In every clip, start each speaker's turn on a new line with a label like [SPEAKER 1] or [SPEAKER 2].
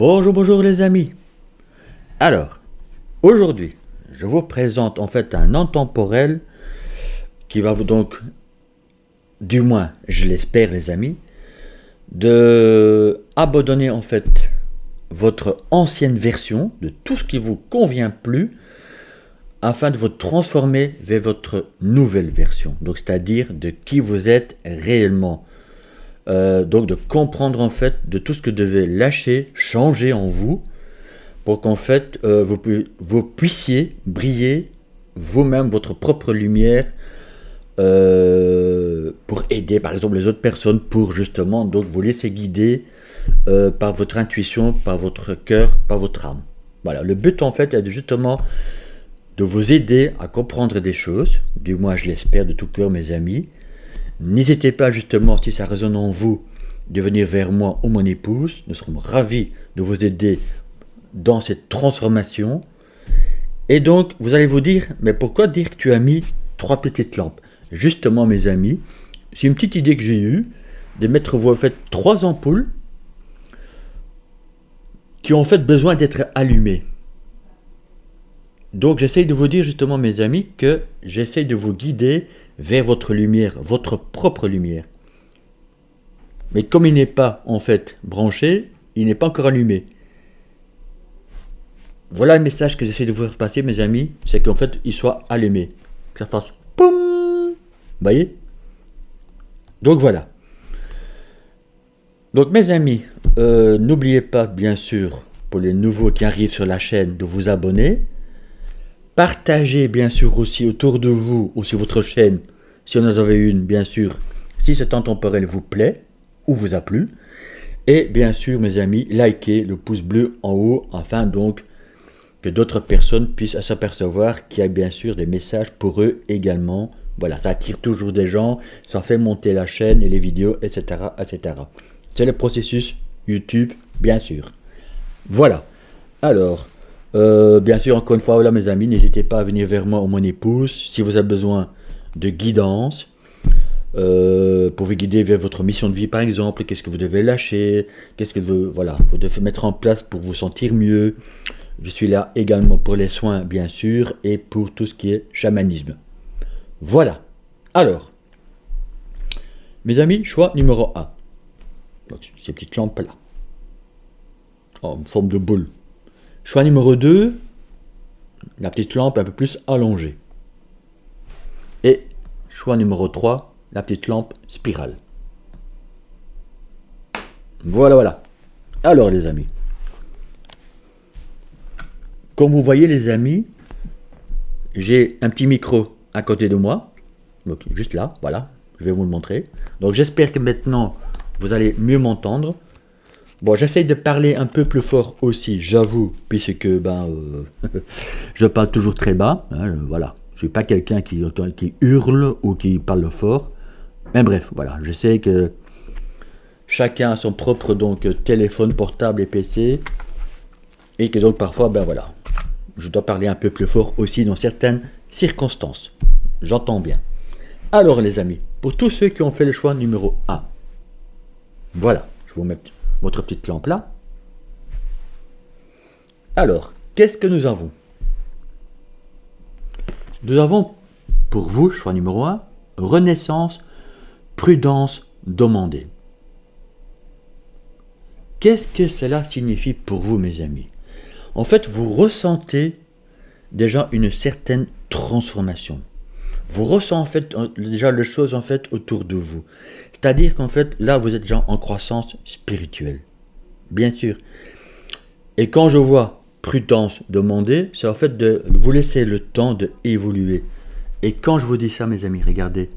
[SPEAKER 1] Bonjour, bonjour les amis. Alors, aujourd'hui, je vous présente en fait un intemporel qui va vous donc, du moins, je l'espère les amis, de abandonner en fait votre ancienne version de tout ce qui vous convient plus afin de vous transformer vers votre nouvelle version. Donc, c'est-à-dire de qui vous êtes réellement. Donc de comprendre en fait de tout ce que vous devez lâcher, changer en vous pour qu'en fait vous puissiez briller vous-même votre propre lumière pour aider par exemple les autres personnes, pour justement donc vous laisser guider par votre intuition, par votre cœur, par votre âme. Voilà, le but en fait est justement de vous aider à comprendre des choses, du moins je l'espère de tout cœur mes amis. N'hésitez pas justement, si ça résonne en vous, de venir vers moi ou mon épouse. Nous serons ravis de vous aider dans cette transformation. Et donc, vous allez vous dire, mais pourquoi dire que tu as mis 3 petites lampes? Justement, mes amis, c'est une petite idée que j'ai eue, de mettre en fait 3 ampoules qui ont en fait besoin d'être allumées. Donc, j'essaye de vous dire justement, mes amis, que j'essaye de vous guider vers votre lumière, votre propre lumière. Mais comme il n'est pas en fait branché, il n'est pas encore allumé. Voilà le message que j'essaie de vous faire passer, mes amis, c'est qu'en fait, il soit allumé. Que ça fasse poum. Vous voyez? Donc voilà. Donc mes amis, n'oubliez pas, bien sûr, pour les nouveaux qui arrivent sur la chaîne, de vous abonner. Partagez bien sûr aussi autour de vous, ou sur votre chaîne, si vous en avez une, bien sûr, si cet intemporel vous plaît, ou vous a plu. Et bien sûr, mes amis, likez le pouce bleu en haut, afin donc que d'autres personnes puissent s'apercevoir qu'il y a bien sûr des messages pour eux également. Voilà, ça attire toujours des gens, ça fait monter la chaîne et les vidéos, etc. etc. C'est le processus YouTube, bien sûr. Voilà. Alors, bien sûr, encore une fois, voilà mes amis, n'hésitez pas à venir vers moi ou mon épouse si vous avez besoin de guidance pour vous guider vers votre mission de vie par exemple. Qu'est-ce que vous devez lâcher, qu'est-ce que vous devez mettre en place pour vous sentir mieux. Je suis là également pour les soins bien sûr et pour tout ce qui est chamanisme. Voilà. Alors, mes amis, choix numéro 1. Donc, ces petites lampes là en forme de boule. Choix numéro 2, la petite lampe un peu plus allongée. Et choix numéro 3, la petite lampe spirale. Voilà, voilà. Alors les amis, comme vous voyez les amis, j'ai un petit micro à côté de moi. Donc juste là, voilà, je vais vous le montrer. Donc j'espère que maintenant, vous allez mieux m'entendre. Bon, j'essaye de parler un peu plus fort aussi, j'avoue, puisque je parle toujours très bas. Hein, voilà, je ne suis pas quelqu'un qui hurle ou qui parle fort. Mais bref, voilà, je sais que chacun a son propre donc téléphone portable et PC. Et que donc parfois, voilà, je dois parler un peu plus fort aussi dans certaines circonstances. J'entends bien. Alors les amis, pour tous ceux qui ont fait le choix numéro 1, voilà, je vous mets votre petite lampe là. Alors, qu'est-ce que nous avons? Nous avons pour vous, choix numéro 1, renaissance, prudence, demander. Qu'est-ce que cela signifie pour vous, mes amis? En fait, vous ressentez déjà une certaine transformation. Vous ressentez en fait déjà les choses en fait autour de vous. C'est-à-dire qu'en fait, là, vous êtes déjà en croissance spirituelle. Bien sûr. Et quand je vois prudence demander, c'est en fait de vous laisser le temps d'évoluer. Et quand je vous dis ça, mes amis, regardez.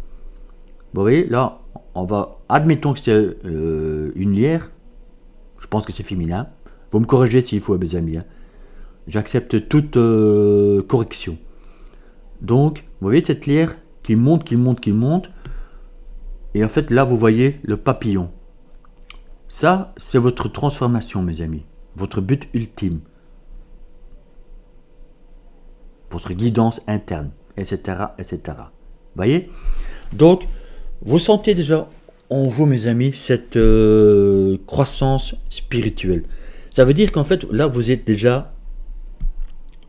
[SPEAKER 1] Vous voyez, là, admettons que c'est une lierre. Je pense que c'est féminin. Vous me corrigez s'il faut, mes amis. Hein. J'accepte toute correction. Donc, vous voyez cette lierre qui monte, qui monte, qui monte. Et en fait, là, vous voyez le papillon. Ça, c'est votre transformation, mes amis. Votre but ultime. Votre guidance interne, etc., etc. Vous voyez? Donc, vous sentez déjà en vous, mes amis, cette croissance spirituelle. Ça veut dire qu'en fait, là, vous êtes déjà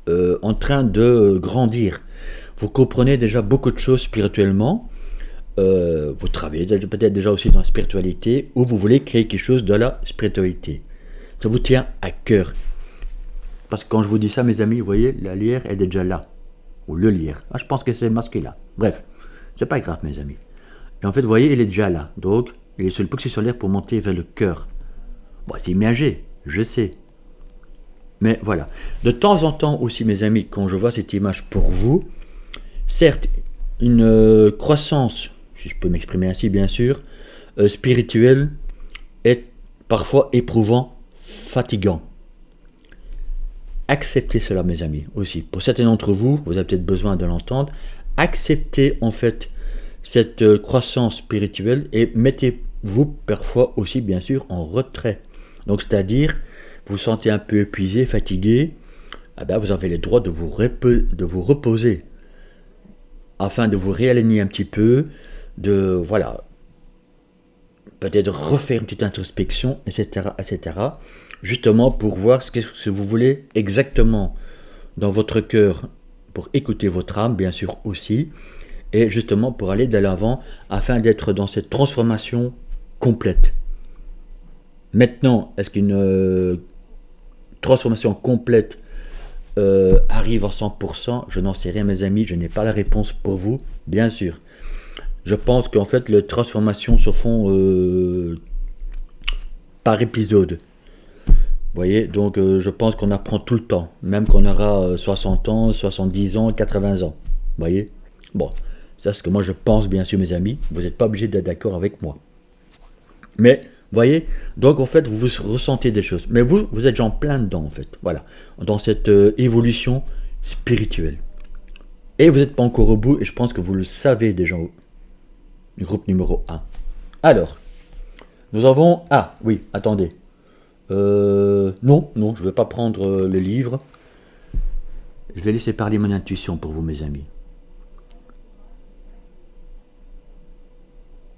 [SPEAKER 1] en train de grandir. Vous comprenez déjà beaucoup de choses spirituellement. Vous travaillez peut-être déjà aussi dans la spiritualité ou vous voulez créer quelque chose de la spiritualité. Ça vous tient à cœur. Parce que quand je vous dis ça, mes amis, vous voyez, la lyre, elle est déjà là. Ou le lyre. Ah, je pense que c'est masculin. Bref, c'est pas grave, mes amis. Et en fait, vous voyez, il est déjà là. Donc, il est sur le plexus solaire pour monter vers le cœur. Bon, c'est imagé, je sais. Mais voilà. De temps en temps aussi, mes amis, quand je vois cette image pour vous, certes, une croissance, si je peux m'exprimer ainsi, bien sûr, spirituelle, est parfois éprouvant, fatigant. Acceptez cela, mes amis, aussi. Pour certains d'entre vous, vous avez peut-être besoin de l'entendre. Acceptez, en fait, cette croissance spirituelle et mettez-vous parfois aussi, bien sûr, en retrait. Donc, c'est-à-dire, vous vous sentez un peu épuisé, fatigué, eh bien, vous avez le droit de vous reposer afin de vous réaligner un petit peu, de, voilà, peut-être refaire une petite introspection, etc., etc., justement pour voir ce que vous voulez exactement dans votre cœur, pour écouter votre âme, bien sûr aussi, et justement pour aller de l'avant afin d'être dans cette transformation complète. Maintenant, est-ce qu'une transformation complète arrive à 100%? Je n'en sais rien, mes amis, je n'ai pas la réponse pour vous, bien sûr. Je pense qu'en fait, les transformations se font par épisode. Vous voyez, donc je pense qu'on apprend tout le temps, même qu'on aura 60 ans, 70 ans, 80 ans. Vous voyez? Bon, ça c'est ce que moi je pense, bien sûr, mes amis. Vous n'êtes pas obligés d'être d'accord avec moi. Mais, vous voyez, donc en fait, vous ressentez des choses. Mais vous êtes en plein dedans, en fait. Voilà, dans cette évolution spirituelle. Et vous n'êtes pas encore au bout, et je pense que vous le savez déjà, du groupe numéro 1. Alors, nous avons... Ah, oui, attendez. Non, je ne vais pas prendre le livre. Je vais laisser parler mon intuition pour vous, mes amis.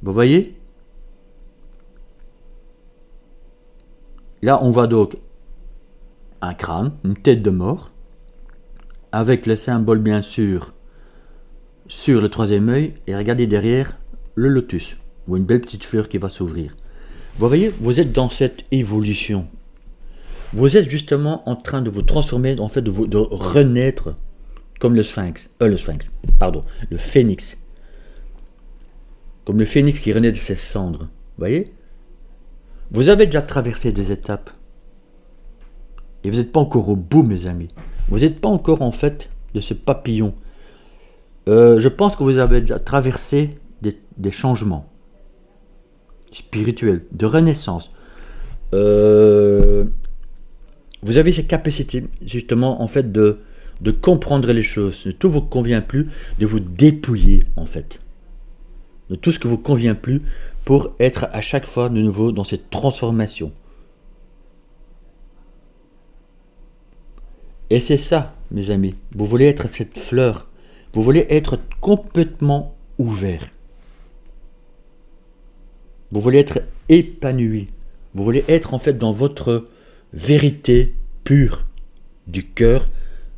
[SPEAKER 1] Vous voyez? Là, on voit donc un crâne, une tête de mort, avec le symbole, bien sûr, sur le troisième œil, et regardez derrière le lotus, ou une belle petite fleur qui va s'ouvrir. Vous voyez, vous êtes dans cette évolution. Vous êtes justement en train de vous transformer, en fait, de renaître comme le phénix. Comme le phénix qui renaît de ses cendres. Vous voyez? Vous avez déjà traversé des étapes. Et vous n'êtes pas encore au bout, mes amis. Vous n'êtes pas encore, en fait, de ce papillon. Je pense que vous avez déjà traversé des changements spirituels, de renaissance. Vous avez cette capacité, justement, en fait, de comprendre les choses. De tout vous convient plus, de vous dépouiller, en fait. De tout ce qui vous convient plus, pour être à chaque fois de nouveau dans cette transformation. Et c'est ça, mes amis. Vous voulez être cette fleur. Vous voulez être complètement ouvert. Vous voulez être épanoui. Vous voulez être en fait dans votre vérité pure du cœur,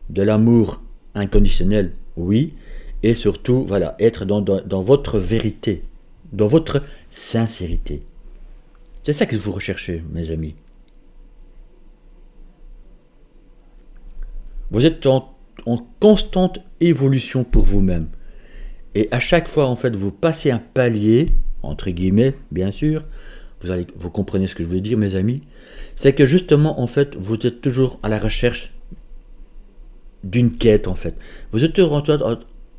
[SPEAKER 1] de l'amour inconditionnel, oui. Et surtout, voilà, être dans votre vérité, dans votre sincérité. C'est ça que vous recherchez, mes amis. Vous êtes en constante évolution pour vous-même. Et à chaque fois, en fait, vous passez un palier, entre guillemets, bien sûr, vous comprenez ce que je veux dire, mes amis, c'est que justement, en fait, vous êtes toujours à la recherche d'une quête, en fait. Vous êtes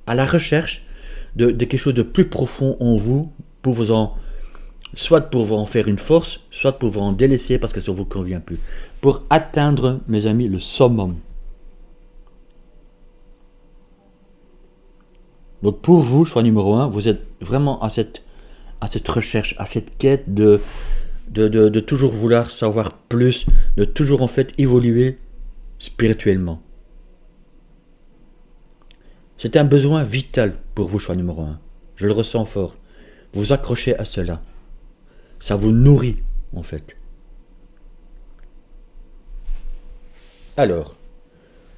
[SPEAKER 1] à la recherche de quelque chose de plus profond en vous, soit pour vous en faire une force, soit pour vous en délaisser parce que ça ne vous convient plus. Pour atteindre, mes amis, le summum. Donc pour vous, choix numéro 1, vous êtes vraiment à cette recherche, à cette quête de toujours vouloir savoir plus, de toujours en fait évoluer spirituellement. C'est un besoin vital pour vous, choix numéro 1. Je le ressens fort. Vous accrochez à cela. Ça vous nourrit, en fait. Alors,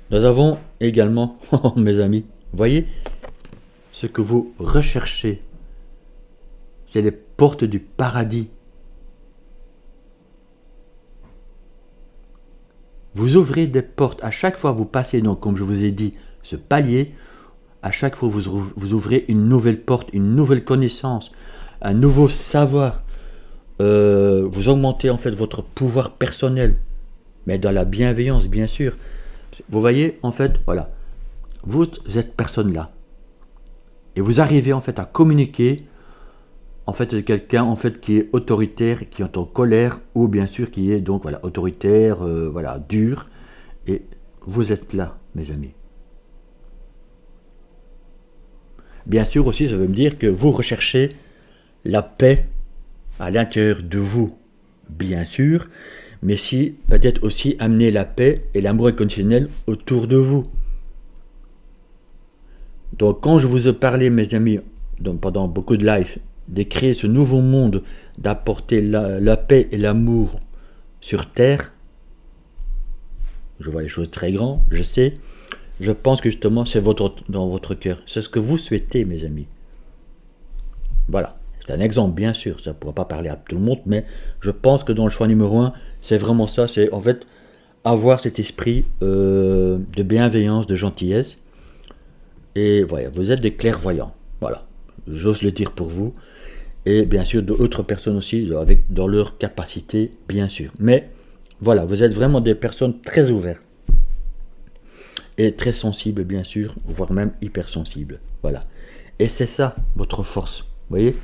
[SPEAKER 1] nous avons également, mes amis, voyez, ce que vous recherchez, c'est les portes du paradis. Vous ouvrez des portes, à chaque fois vous passez, donc comme je vous ai dit, ce palier, à chaque fois vous ouvrez une nouvelle porte, une nouvelle connaissance, un nouveau savoir. Vous augmentez en fait votre pouvoir personnel, mais dans la bienveillance, bien sûr. Vous voyez, en fait, voilà, vous êtes personne-là. Et vous arrivez en fait à communiquer en fait avec quelqu'un en fait qui est autoritaire, qui est en colère, ou bien sûr qui est donc voilà autoritaire, voilà dur. Et vous êtes là, mes amis. Bien sûr aussi, ça veut me dire que vous recherchez la paix à l'intérieur de vous, bien sûr, mais si peut-être aussi amener la paix et l'amour inconditionnel autour de vous. Donc quand je vous ai parlé, mes amis, donc pendant beaucoup de lives, de créer ce nouveau monde, d'apporter la paix et l'amour sur Terre, je vois les choses très grandes, je sais, je pense que justement c'est dans votre cœur, c'est ce que vous souhaitez, mes amis. Voilà, c'est un exemple bien sûr, ça ne pourra pas parler à tout le monde, mais je pense que dans le choix numéro 1, c'est vraiment ça, c'est en fait avoir cet esprit de bienveillance, de gentillesse, et voilà, vous êtes des clairvoyants, voilà, j'ose le dire pour vous, et bien sûr d'autres personnes aussi, dans leur capacité, bien sûr. Mais voilà, vous êtes vraiment des personnes très ouvertes, et très sensibles, bien sûr, voire même hypersensibles, voilà. Et c'est ça, votre force, vous voyez,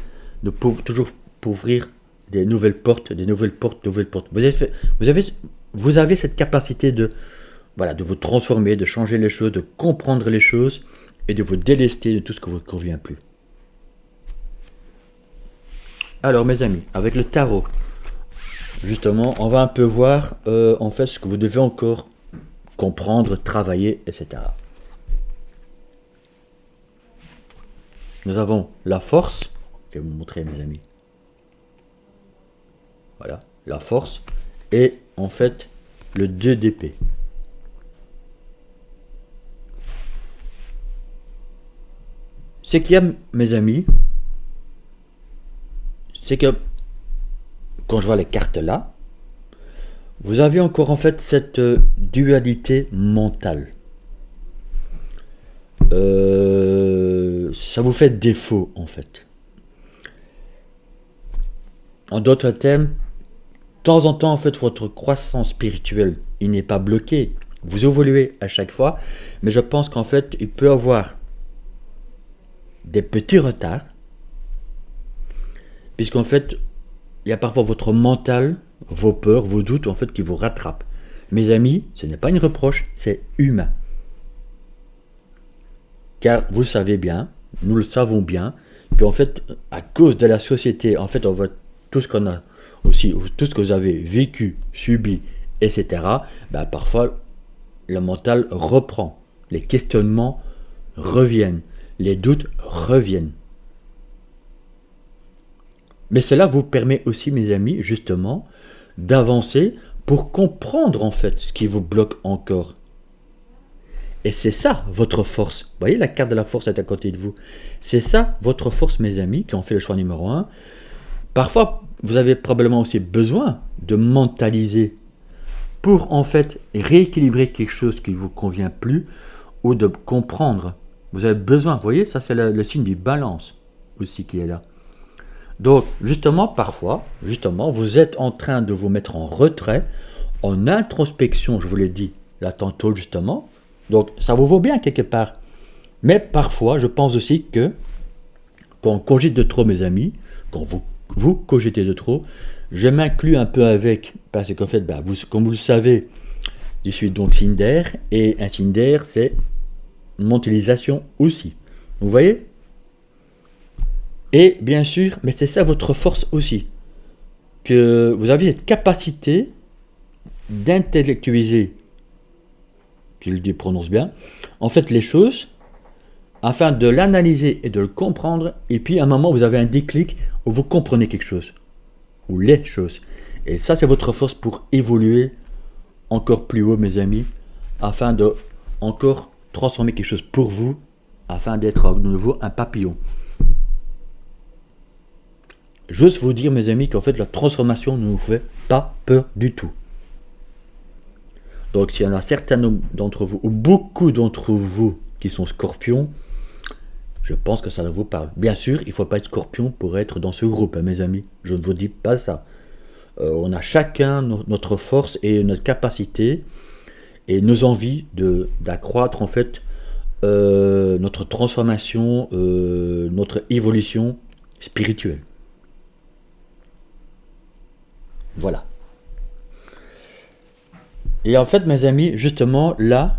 [SPEAKER 1] de toujours ouvrir des nouvelles portes, des nouvelles portes, nouvelles portes. Vous avez cette capacité de, voilà, de vous transformer, de changer les choses, de comprendre les choses, et de vous délester de tout ce qui ne vous convient plus. Alors mes amis, avec le tarot, justement, on va un peu voir en fait ce que vous devez encore comprendre, travailler, etc. Nous avons la force, je vais vous montrer mes amis. Voilà, la force, et en fait le 2 d'épée. Ce qu'il y a, mes amis, c'est que quand je vois les cartes là, vous avez encore en fait cette dualité mentale. Ça vous fait défaut en fait. En d'autres termes, de temps en temps en fait votre croissance spirituelle, il n'est pas bloqué. Vous évoluez à chaque fois, mais je pense qu'en fait il peut avoir des petits retards, puisqu'en fait il y a parfois votre mental, vos peurs, vos doutes en fait qui vous rattrapent. Mes amis, ce n'est pas une reproche, c'est humain. Car vous savez bien, nous le savons bien, qu'en fait, à cause de la société, en fait, on voit tout ce qu'on a aussi, tout ce que vous avez vécu, subi, etc. Ben, parfois, le mental reprend, les questionnements reviennent, les doutes reviennent. Mais cela vous permet aussi, mes amis, justement, d'avancer pour comprendre en fait ce qui vous bloque encore. Et c'est ça votre force. Vous voyez, la carte de la force est à côté de vous. C'est ça votre force, mes amis, qui ont fait le choix numéro 1. Parfois, vous avez probablement aussi besoin de mentaliser pour en fait rééquilibrer quelque chose qui ne vous convient plus ou de comprendre. Vous avez besoin, vous voyez, ça c'est le signe du balance aussi qui est là. Donc, justement, parfois, justement, vous êtes en train de vous mettre en retrait, en introspection, je vous l'ai dit là tantôt, justement. Donc, ça vous vaut bien quelque part. Mais parfois, je pense aussi que quand on cogite de trop, mes amis, quand vous cogitez de trop, je m'inclus un peu avec, parce qu'en fait, comme vous le savez, je suis donc signe d'air, et un signe d'air, c'est une mentalisation aussi. Vous voyez ? Et bien sûr, mais c'est ça votre force aussi, que vous avez cette capacité d'intellectualiser, je le prononce bien, en fait les choses, afin de l'analyser et de le comprendre, et puis à un moment vous avez un déclic où vous comprenez quelque chose, ou les choses. Et ça c'est votre force pour évoluer encore plus haut, mes amis, afin de encore transformer quelque chose pour vous, afin d'être de nouveau un papillon. J'ose vous dire, mes amis, qu'en fait, la transformation ne vous fait pas peur du tout. Donc, s'il y en a certains d'entre vous, ou beaucoup d'entre vous, qui sont scorpions, je pense que ça vous parle. Bien sûr, il ne faut pas être scorpion pour être dans ce groupe, hein, mes amis. Je ne vous dis pas ça. On a chacun notre force et notre capacité et nos envies d'accroître, en fait, notre transformation, notre évolution spirituelle. Voilà. Et en fait, mes amis, justement, là,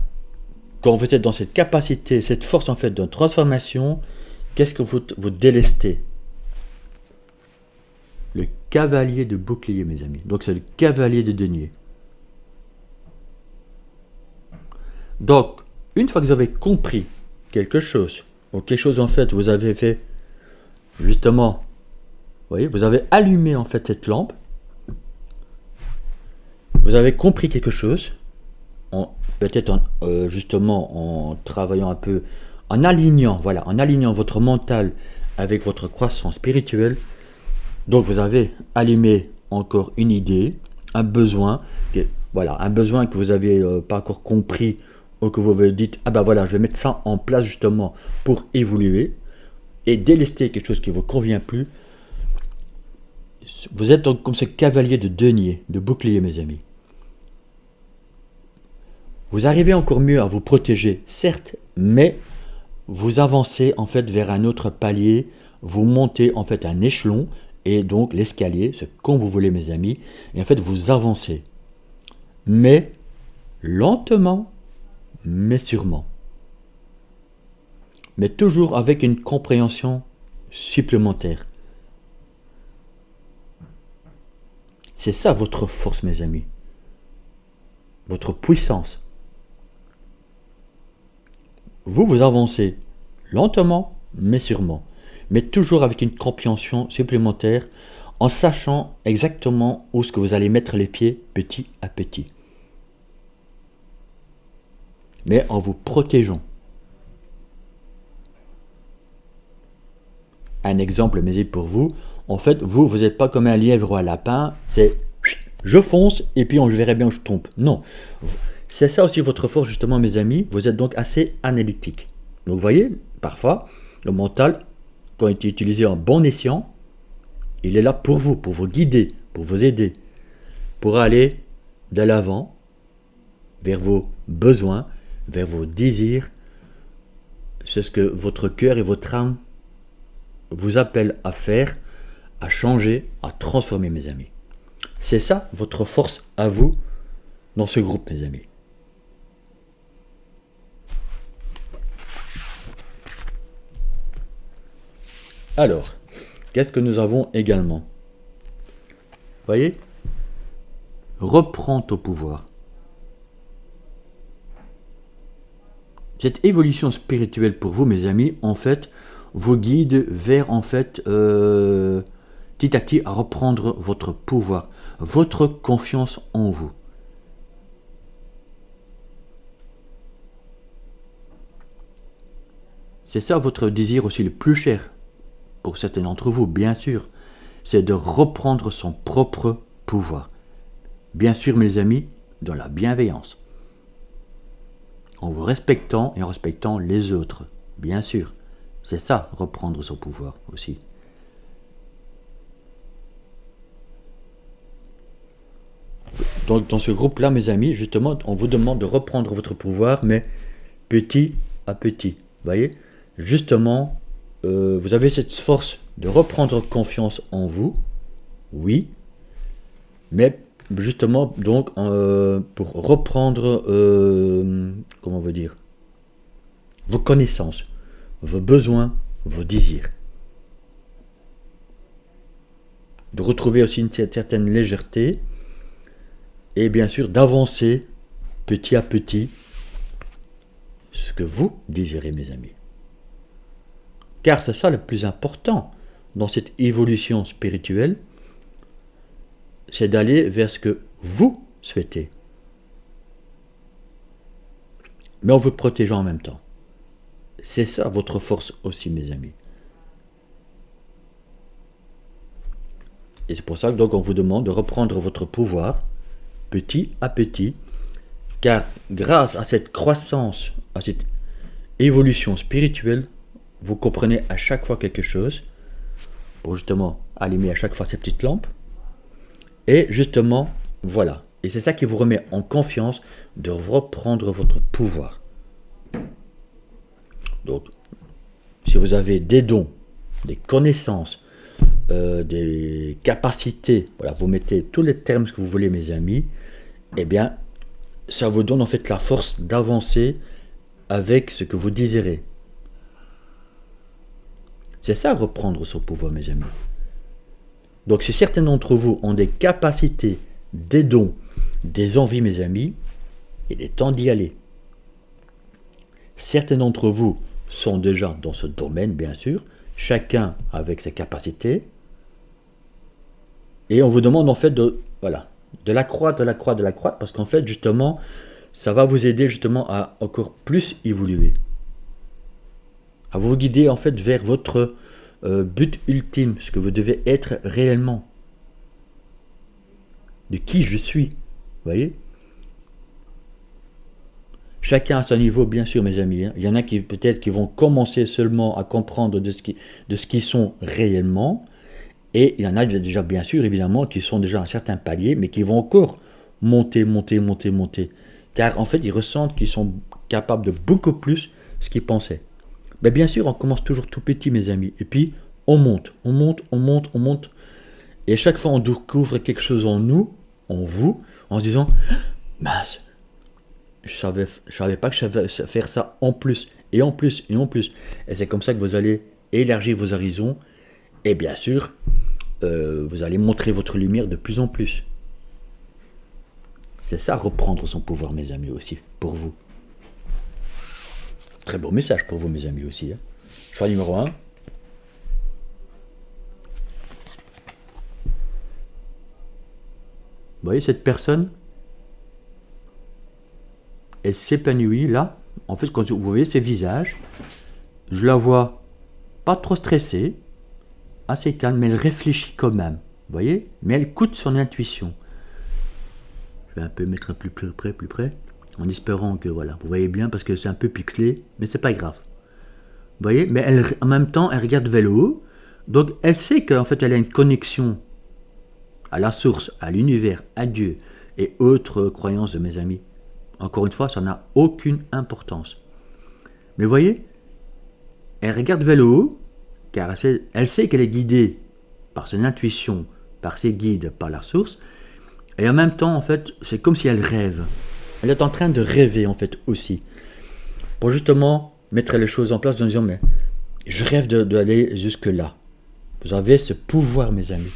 [SPEAKER 1] quand vous êtes dans cette capacité, cette force, en fait, de transformation, qu'est-ce que vous délestez? Le cavalier de bouclier, mes amis. Donc, c'est le cavalier de denier. Donc, une fois que vous avez compris quelque chose, ou quelque chose, en fait, vous avez fait, justement, vous voyez, vous avez allumé, en fait, cette lampe, vous avez compris quelque chose, peut-être justement en travaillant un peu, en alignant votre mental avec votre croissance spirituelle. Donc vous avez allumé encore une idée, un besoin, un besoin que vous n'avez pas encore compris, ou que vous vous dites, ah ben voilà, je vais mettre ça en place justement pour évoluer, et délester quelque chose qui ne vous convient plus. Vous êtes donc comme ce cavalier de denier, de bouclier, mes amis. Vous arrivez encore mieux à vous protéger, certes, mais vous avancez en fait vers un autre palier, vous montez en fait un échelon, et donc l'escalier, c'est comme vous voulez, mes amis, et en fait vous avancez. Mais lentement, mais sûrement. Mais toujours avec une compréhension supplémentaire. C'est ça votre force, mes amis. Votre puissance. Vous avancez lentement, mais sûrement. Mais toujours avec une compréhension supplémentaire, en sachant exactement où est-ce que vous allez mettre les pieds petit à petit. Mais en vous protégeant. Un exemple, mais pour vous, en fait, vous n'êtes pas comme un lièvre ou un lapin, c'est je fonce et puis je verrai bien où je tombe. Non. C'est ça aussi votre force, justement, mes amis. Vous êtes donc assez analytique. Donc, vous voyez, parfois, le mental, quand il est utilisé en bon escient, il est là pour vous guider, pour vous aider, pour aller de l'avant, vers vos besoins, vers vos désirs. C'est ce que votre cœur et votre âme vous appellent à faire, à changer, à transformer, mes amis. C'est ça, votre force à vous, dans ce groupe, mes amis. Alors, qu'est-ce que nous avons également? Vous voyez? Reprends ton pouvoir. Cette évolution spirituelle pour vous, mes amis, en fait, vous guide vers, en fait, petit à petit, à reprendre votre pouvoir, votre confiance en vous. C'est ça votre désir aussi le plus cher, pour certains d'entre vous, bien sûr, c'est de reprendre son propre pouvoir. Bien sûr, mes amis, dans la bienveillance. En vous respectant et en respectant les autres, bien sûr. C'est ça, reprendre son pouvoir aussi. Donc, dans ce groupe-là, mes amis, justement, on vous demande de reprendre votre pouvoir, mais petit à petit. Vous voyez? Justement, vous avez cette force de reprendre confiance en vous, oui, mais justement, donc, pour reprendre, comment on veut dire, vos connaissances, vos besoins, vos désirs. De retrouver aussi une certaine légèreté, et bien sûr d'avancer petit à petit ce que vous désirez, mes amis. Car c'est ça le plus important dans cette évolution spirituelle, c'est d'aller vers ce que vous souhaitez. mais en vous protégeant en même temps. C'est ça votre force aussi, mes amis. Et c'est pour ça que donc on vous demande de reprendre votre pouvoir petit à petit, car grâce à cette croissance, à cette évolution spirituelle, vous comprenez à chaque fois quelque chose, pour justement allumer à chaque fois ces petites lampes, et justement, voilà. Et c'est ça qui vous remet en confiance de reprendre votre pouvoir. Donc, si vous avez des dons, des connaissances, des capacités, voilà, vous mettez tous les termes que vous voulez, mes amis, eh bien, ça vous donne en fait la force d'avancer avec ce que vous désirez. C'est ça, reprendre son pouvoir, mes amis. Donc, si certains d'entre vous ont des capacités, des dons, des envies, mes amis, il est temps d'y aller. Certains d'entre vous sont déjà dans ce domaine, bien sûr, chacun avec ses capacités, et on vous demande en fait de l'accroître, parce qu'en fait, justement, ça va vous aider justement à encore plus évoluer, à vous guider en fait vers votre but ultime, ce que vous devez être réellement, de qui je suis, vous voyez. Chacun à son niveau, bien sûr, mes amis. Il y en a qui peut-être qui vont commencer seulement à comprendre de ce qu'ils sont réellement, et il y en a déjà, bien sûr, évidemment, qui sont déjà à un certain palier, mais qui vont encore monter, car en fait, ils ressentent qu'ils sont capables de beaucoup plus ce qu'ils pensaient. Mais bien sûr, on commence toujours tout petit, mes amis, et puis on monte, et à chaque fois, on découvre quelque chose en nous, en vous, en se disant, mince, je savais pas que je savais faire ça en plus, et en plus. Et c'est comme ça que vous allez élargir vos horizons, et bien sûr, vous allez montrer votre lumière de plus en plus. C'est ça, reprendre son pouvoir, mes amis, aussi, pour vous. Très beau message pour vous, mes amis, aussi. Choix numéro 1. Vous voyez cette personne, elle s'épanouit là. En fait, quand vous voyez ses visages, je la vois pas trop stressée, assez calme, mais elle réfléchit quand même. Vous voyez? Mais elle écoute son intuition. Je vais un peu mettre plus près, en espérant que voilà, vous voyez bien parce que c'est un peu pixelé, mais c'est pas grave. Vous voyez? Mais elle, en même temps, elle regarde vers le haut, donc elle sait qu'en fait, elle a une connexion à la source, à l'univers, à Dieu et autres croyances de mes amis. Encore une fois, ça n'a aucune importance. Mais vous voyez, elle regarde vers le haut, car elle sait qu'elle est guidée par son intuition, par ses guides, par la source, et en même temps, en fait, c'est comme si elle rêve. Elle est en train de rêver, en fait, aussi, pour justement mettre les choses en place en disant, mais je rêve d'aller jusque-là. Vous avez ce pouvoir, mes amis.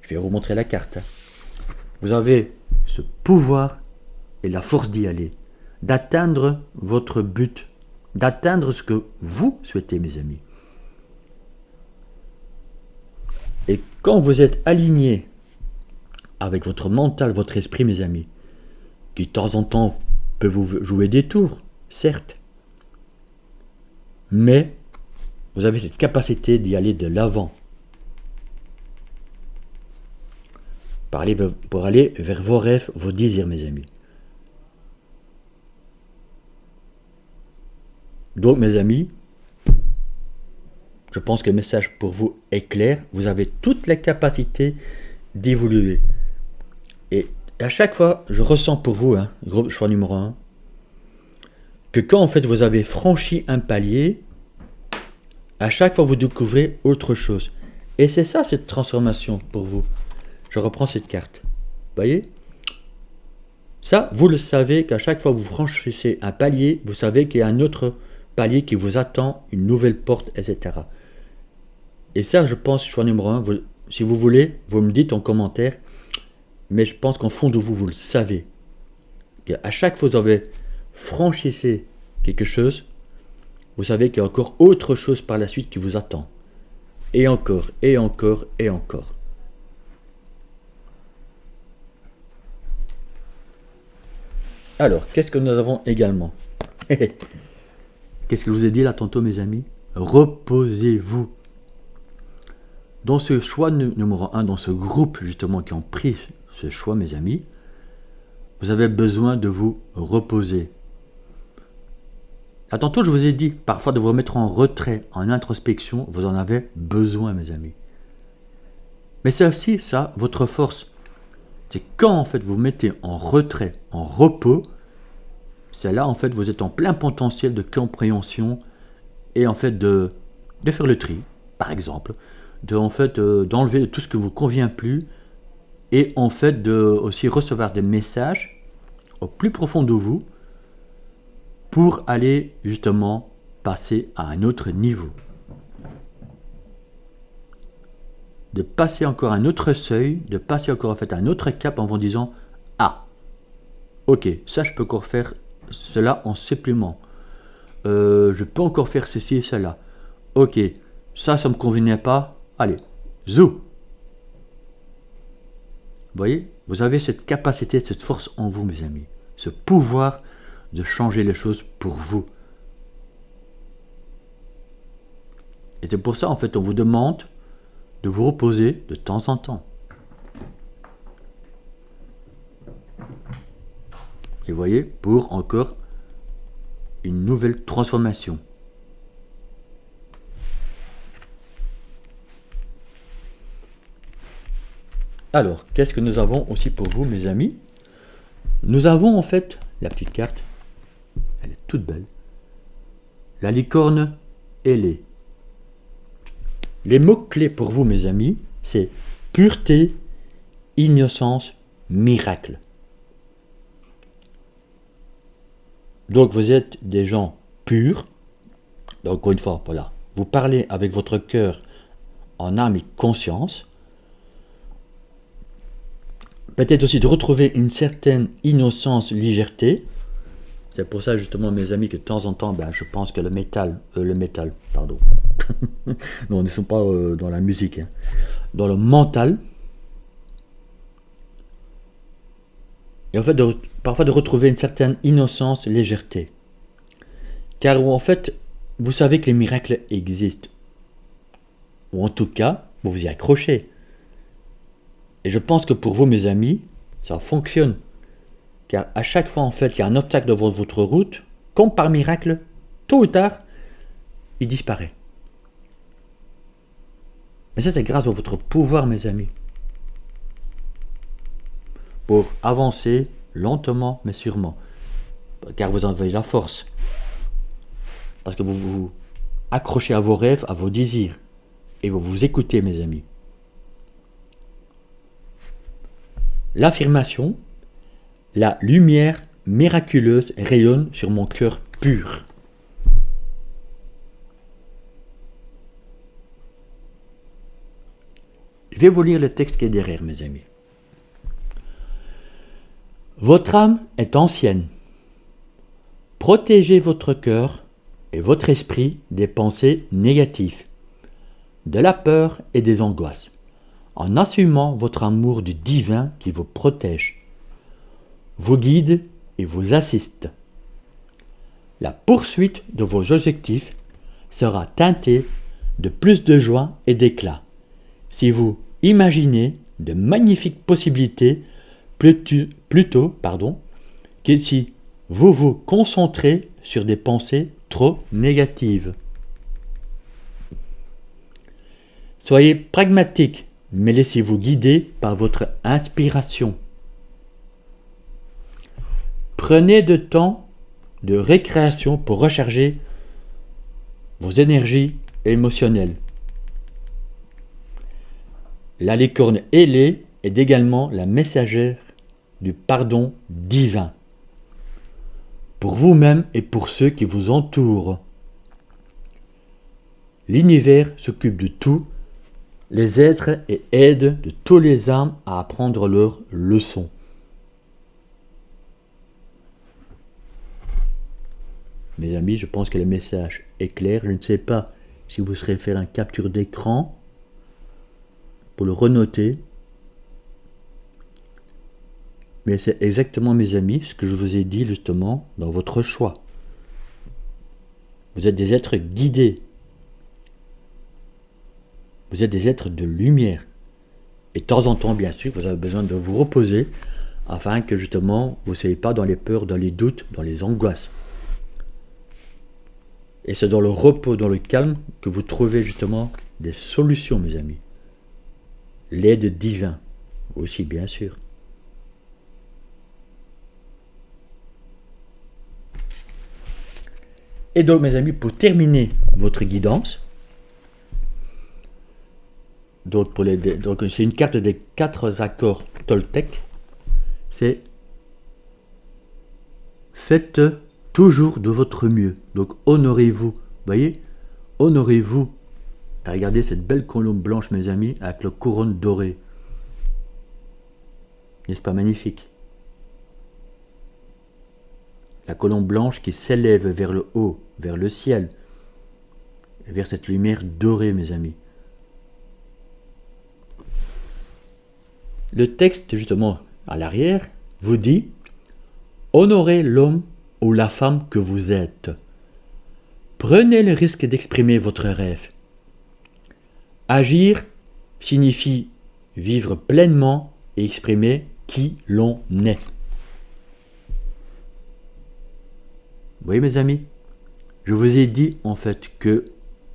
[SPEAKER 1] Je vais vous montrer la carte. Vous avez ce pouvoir et la force d'y aller, d'atteindre votre but, d'atteindre ce que vous souhaitez, mes amis. Et quand vous êtes aligné avec votre mental, votre esprit, mes amis, qui de temps en temps peut vous jouer des tours, certes, mais vous avez cette capacité d'y aller de l'avant, pour aller vers vos rêves, vos désirs, mes amis. Donc, mes amis, je pense que le message pour vous est clair. Vous avez toutes les capacités d'évoluer. Et à chaque fois, je ressens pour vous, gros choix numéro 1, que quand en fait vous avez franchi un palier, à chaque fois vous découvrez autre chose. Et c'est ça cette transformation pour vous. Je reprends cette carte. Vous voyez? Ça, vous le savez qu'à chaque fois que vous franchissez un palier, vous savez qu'il y a un autre palier qui vous attend, une nouvelle porte, etc. Et ça, je pense, choix numéro 1, si vous voulez, vous me dites en commentaire, mais je pense qu'en fond de vous, vous le savez. À chaque fois que vous avez franchissé quelque chose, vous savez qu'il y a encore autre chose par la suite qui vous attend. Et encore, et encore, et encore. Alors, qu'est-ce que nous avons également? Qu'est-ce que je vous ai dit là tantôt, mes amis? Reposez-vous. Dans ce choix numéro 1, dans ce groupe justement qui ont pris ce choix, mes amis, vous avez besoin de vous reposer. Là, tantôt, je vous ai dit parfois de vous mettre en retrait, en introspection, vous en avez besoin, mes amis. Mais c'est aussi ça, votre force. C'est quand en fait vous mettez en retrait, en repos, c'est là en fait vous êtes en plein potentiel de compréhension et en fait de faire le tri, par exemple, d'enlever tout ce qui ne vous convient plus et en fait de aussi recevoir des messages au plus profond de vous pour aller justement passer à un autre niveau. De passer encore un autre seuil, de passer encore en fait un autre cap en vous disant « Ah, ok, ça je peux encore faire cela en supplément. Je peux encore faire ceci et cela. Ok, ça ne me convenait pas. Allez, zou !» Vous voyez, vous avez cette capacité, cette force en vous, mes amis. Ce pouvoir de changer les choses pour vous. Et c'est pour ça, en fait, on vous demande de vous reposer de temps en temps. Et vous voyez, pour encore une nouvelle transformation. Alors, qu'est-ce que nous avons aussi pour vous, mes amis? Nous avons en fait la petite carte. Elle est toute belle. La licorne ailée. Les mots-clés pour vous, mes amis, c'est pureté, innocence, miracle. Donc, vous êtes des gens purs. Donc, encore une fois, voilà. Vous parlez avec votre cœur en âme et conscience. Peut-être aussi de retrouver une certaine innocence, légèreté. C'est pour ça, justement, mes amis, que de temps en temps, je pense que le métal, pardon. Non, ne sont pas dans la musique. Hein. Dans le mental. Et en fait, parfois de retrouver une certaine innocence, légèreté. Car en fait, vous savez que les miracles existent. Ou en tout cas, vous vous y accrochez. Et je pense que pour vous, mes amis, ça fonctionne. Car à chaque fois, en fait, qu'il y a un obstacle devant votre route, comme par miracle, tôt ou tard, il disparaît. Mais ça, c'est grâce à votre pouvoir, mes amis. Pour avancer lentement, mais sûrement. Car vous en avez la force. Parce que vous vous accrochez à vos rêves, à vos désirs. Et vous vous écoutez, mes amis. L'affirmation, la lumière miraculeuse rayonne sur mon cœur pur. Je vais vous lire le texte qui est derrière, mes amis. Votre âme est ancienne. Protégez votre cœur et votre esprit des pensées négatives, de la peur et des angoisses, en assumant votre amour du divin qui vous protège, vous guide et vous assiste. La poursuite de vos objectifs sera teintée de plus de joie et d'éclat si vous imaginez de magnifiques possibilités plutôt que si vous vous concentrez sur des pensées trop négatives. Soyez pragmatique, mais laissez-vous guider par votre inspiration. Prenez de temps de récréation pour recharger vos énergies émotionnelles. La licorne ailée est également la messagère du pardon divin, pour vous-même et pour ceux qui vous entourent. L'univers s'occupe de tout, les êtres et aide de tous les âmes à apprendre leurs leçons. Mes amis, je pense que le message est clair. Je ne sais pas si vous serez faire une capture d'écran pour le renoter. Mais c'est exactement, mes amis, ce que je vous ai dit justement dans votre choix. Vous êtes des êtres guidés. Vous êtes des êtres de lumière. Et de temps en temps, bien sûr, vous avez besoin de vous reposer afin que justement vous ne soyez pas dans les peurs, dans les doutes, dans les angoisses. Et c'est dans le repos, dans le calme que vous trouvez justement des solutions, mes amis. L'aide divine aussi, bien sûr. Et donc, mes amis, pour terminer votre guidance, donc c'est une carte des 4 accords Toltec. C'est faites toujours de votre mieux. Donc, honorez-vous. Voyez, honorez-vous. Regardez cette belle colombe blanche, mes amis, avec la couronne dorée. N'est-ce pas magnifique? La colombe blanche qui s'élève vers le haut, vers le ciel, vers cette lumière dorée, mes amis. Le texte, justement, à l'arrière, vous dit « Honorez l'homme ou la femme que vous êtes. Prenez le risque d'exprimer votre rêve. Agir signifie vivre pleinement et exprimer qui l'on est. » Vous voyez, mes amis, je vous ai dit en fait que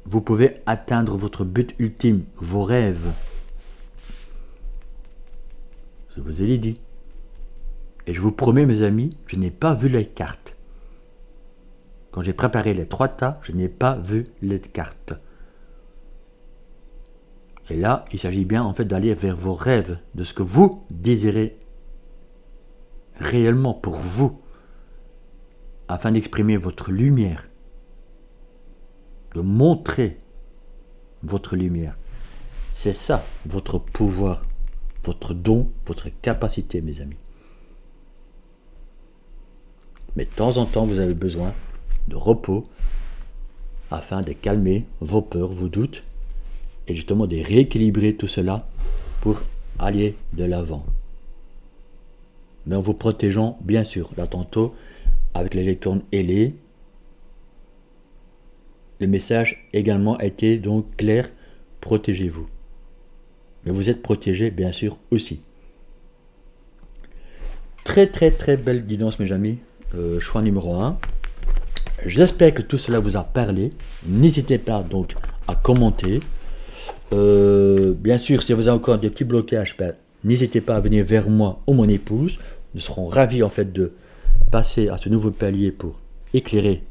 [SPEAKER 1] vous pouvez atteindre votre but ultime, vos rêves. Je vous ai dit. Et je vous promets, mes amis, je n'ai pas vu les cartes. Quand j'ai préparé les 3 tas, je n'ai pas vu les cartes. Et là, il s'agit bien en fait d'aller vers vos rêves, de ce que vous désirez réellement pour vous, afin d'exprimer votre lumière, de montrer votre lumière. C'est ça, votre pouvoir, votre don, votre capacité, mes amis. Mais de temps en temps, vous avez besoin de repos afin de calmer vos peurs, vos doutes, et justement de rééquilibrer tout cela pour aller de l'avant. Mais en vous protégeant, bien sûr, là tantôt, avec les licornes ailées, le message également a été donc clair, protégez-vous. Mais vous êtes protégés, bien sûr, aussi. Très très très belle guidance, mes amis. Choix numéro 1. J'espère que tout cela vous a parlé. N'hésitez pas donc à commenter. Bien sûr, si vous avez encore des petits blocages, n'hésitez pas à venir vers moi ou mon épouse. Nous serons ravis en fait de passer à ce nouveau palier pour éclairer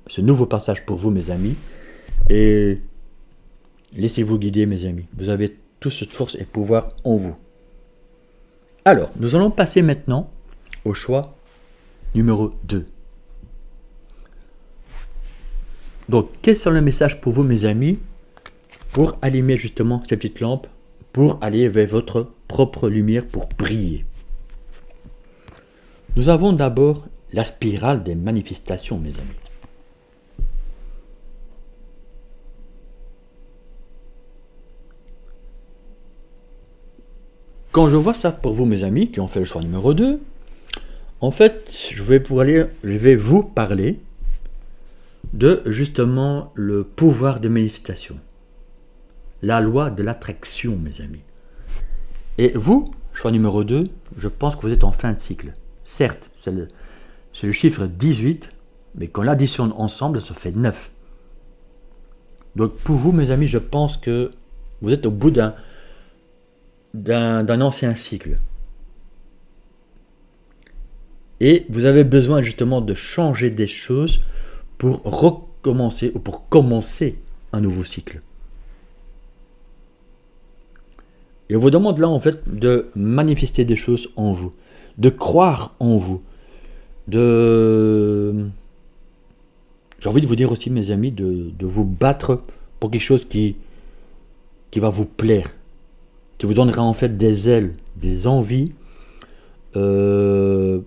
[SPEAKER 1] ce nouveau passage pour vous, mes amis. Et laissez-vous guider, mes amis. Vous avez toute cette force et pouvoir en vous. Alors, nous allons passer maintenant au choix numéro 2. Donc, quels sont les messages pour vous, mes amis, pour allumer justement ces petites lampes, pour aller vers votre propre lumière, pour briller? Nous avons d'abord la spirale des manifestations, mes amis. Quand je vois ça pour vous, mes amis, qui ont fait le choix numéro 2, en fait, je vais vous parler de justement le pouvoir de manifestation. La loi de l'attraction, mes amis. Et vous, choix numéro 2, je pense que vous êtes en fin de cycle. Certes, c'est le chiffre 18, mais quand on l'additionne ensemble, ça fait 9. Donc pour vous, mes amis, je pense que vous êtes au bout d'un ancien cycle. Et vous avez besoin justement de changer des choses pour recommencer ou pour commencer un nouveau cycle. Et on vous demande là en fait de manifester des choses en vous, de croire en vous, j'ai envie de vous dire aussi, mes amis, de vous battre pour quelque chose qui va vous plaire, qui vous donnera en fait des ailes, des envies de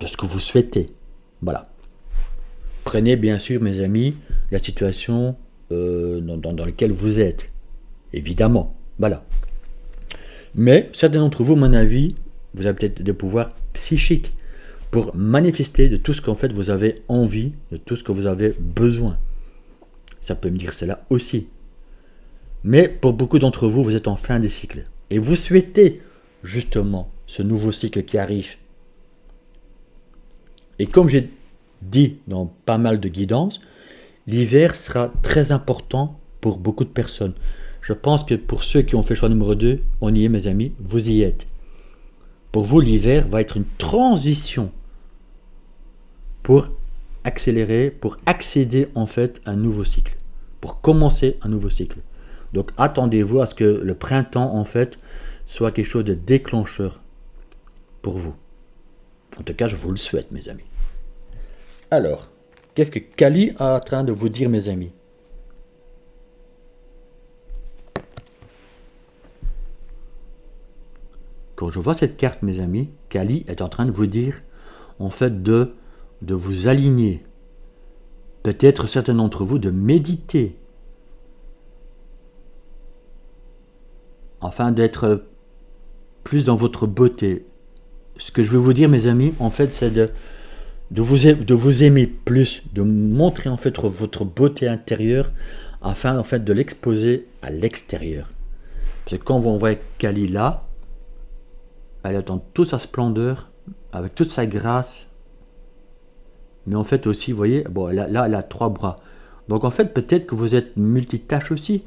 [SPEAKER 1] ce que vous souhaitez. Voilà. Prenez bien sûr, mes amis, la situation dans laquelle vous êtes. Évidemment. Voilà. Mais certains d'entre vous, à mon avis, Vous avez peut-être des pouvoirs psychiques pour manifester de tout ce qu'en fait vous avez envie, de tout ce que vous avez besoin. Ça peut me dire cela aussi. Mais pour beaucoup d'entre vous, vous êtes en fin de cycle. Et vous souhaitez justement ce nouveau cycle qui arrive. Et comme j'ai dit dans pas mal de guidances, l'hiver sera très important pour beaucoup de personnes. Je pense que pour ceux qui ont fait choix numéro 2, on y est mes amis, vous y êtes. Pour vous, l'hiver va être une transition pour accélérer, pour accéder en fait à un nouveau cycle, pour commencer un nouveau cycle. Donc attendez-vous à ce que le printemps en fait soit quelque chose de déclencheur pour vous. En tout cas, je vous le souhaite mes amis. Alors, qu'est-ce que Kali est en train de vous dire mes amis? Quand je vois cette carte mes amis, Kali est en train de vous dire en fait de vous aligner. Peut-être certains d'entre vous de méditer. Afin d'être plus dans votre beauté. Ce que je veux vous dire mes amis, en fait, c'est de vous aimer plus, de montrer en fait votre beauté intérieure, afin en fait de l'exposer à l'extérieur. Parce que quand on voit Kali là, elle est dans toute sa splendeur, avec toute sa grâce, mais en fait aussi, vous voyez, bon, là elle a 3 bras. Donc en fait, peut-être que vous êtes multitâche aussi.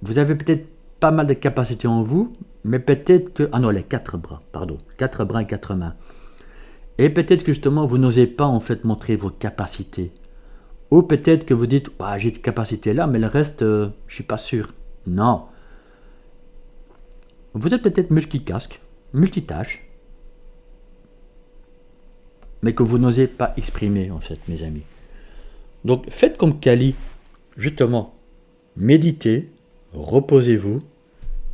[SPEAKER 1] Vous avez peut-être pas mal de capacités en vous, mais peut-être que... Ah non, les 4 bras, pardon. 4 bras et 4 mains. Et peut-être que justement, vous n'osez pas en fait montrer vos capacités. Ou peut-être que vous dites, ah, j'ai cette capacité-là, mais le reste, je suis pas sûr. Non. Vous êtes peut-être multicasque, multitâche, mais que vous n'osez pas exprimer en fait, mes amis. Donc faites comme Kali, justement, méditez, reposez-vous,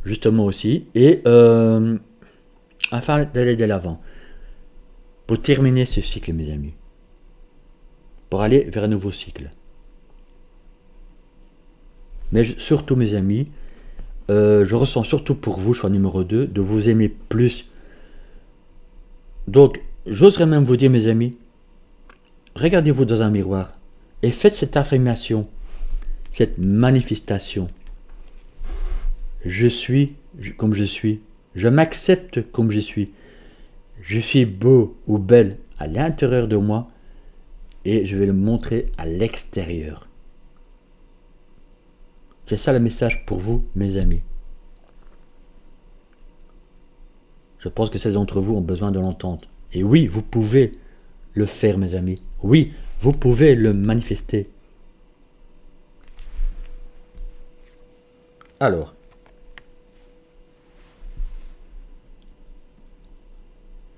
[SPEAKER 1] justement aussi, et afin d'aller de l'avant, pour terminer ce cycle, mes amis, pour aller vers un nouveau cycle. Mais surtout, mes amis, je ressens surtout pour vous, choix numéro 2, de vous aimer plus. Donc, j'oserais même vous dire, mes amis, regardez-vous dans un miroir et faites cette affirmation, cette manifestation. Je suis comme je suis. Je m'accepte comme je suis. Je suis beau ou belle à l'intérieur de moi et je vais le montrer à l'extérieur. C'est ça le message pour vous, mes amis. Je pense que ces d'entre vous ont besoin de l'entendre. Et oui, vous pouvez le faire, mes amis. Oui, vous pouvez le manifester. Alors,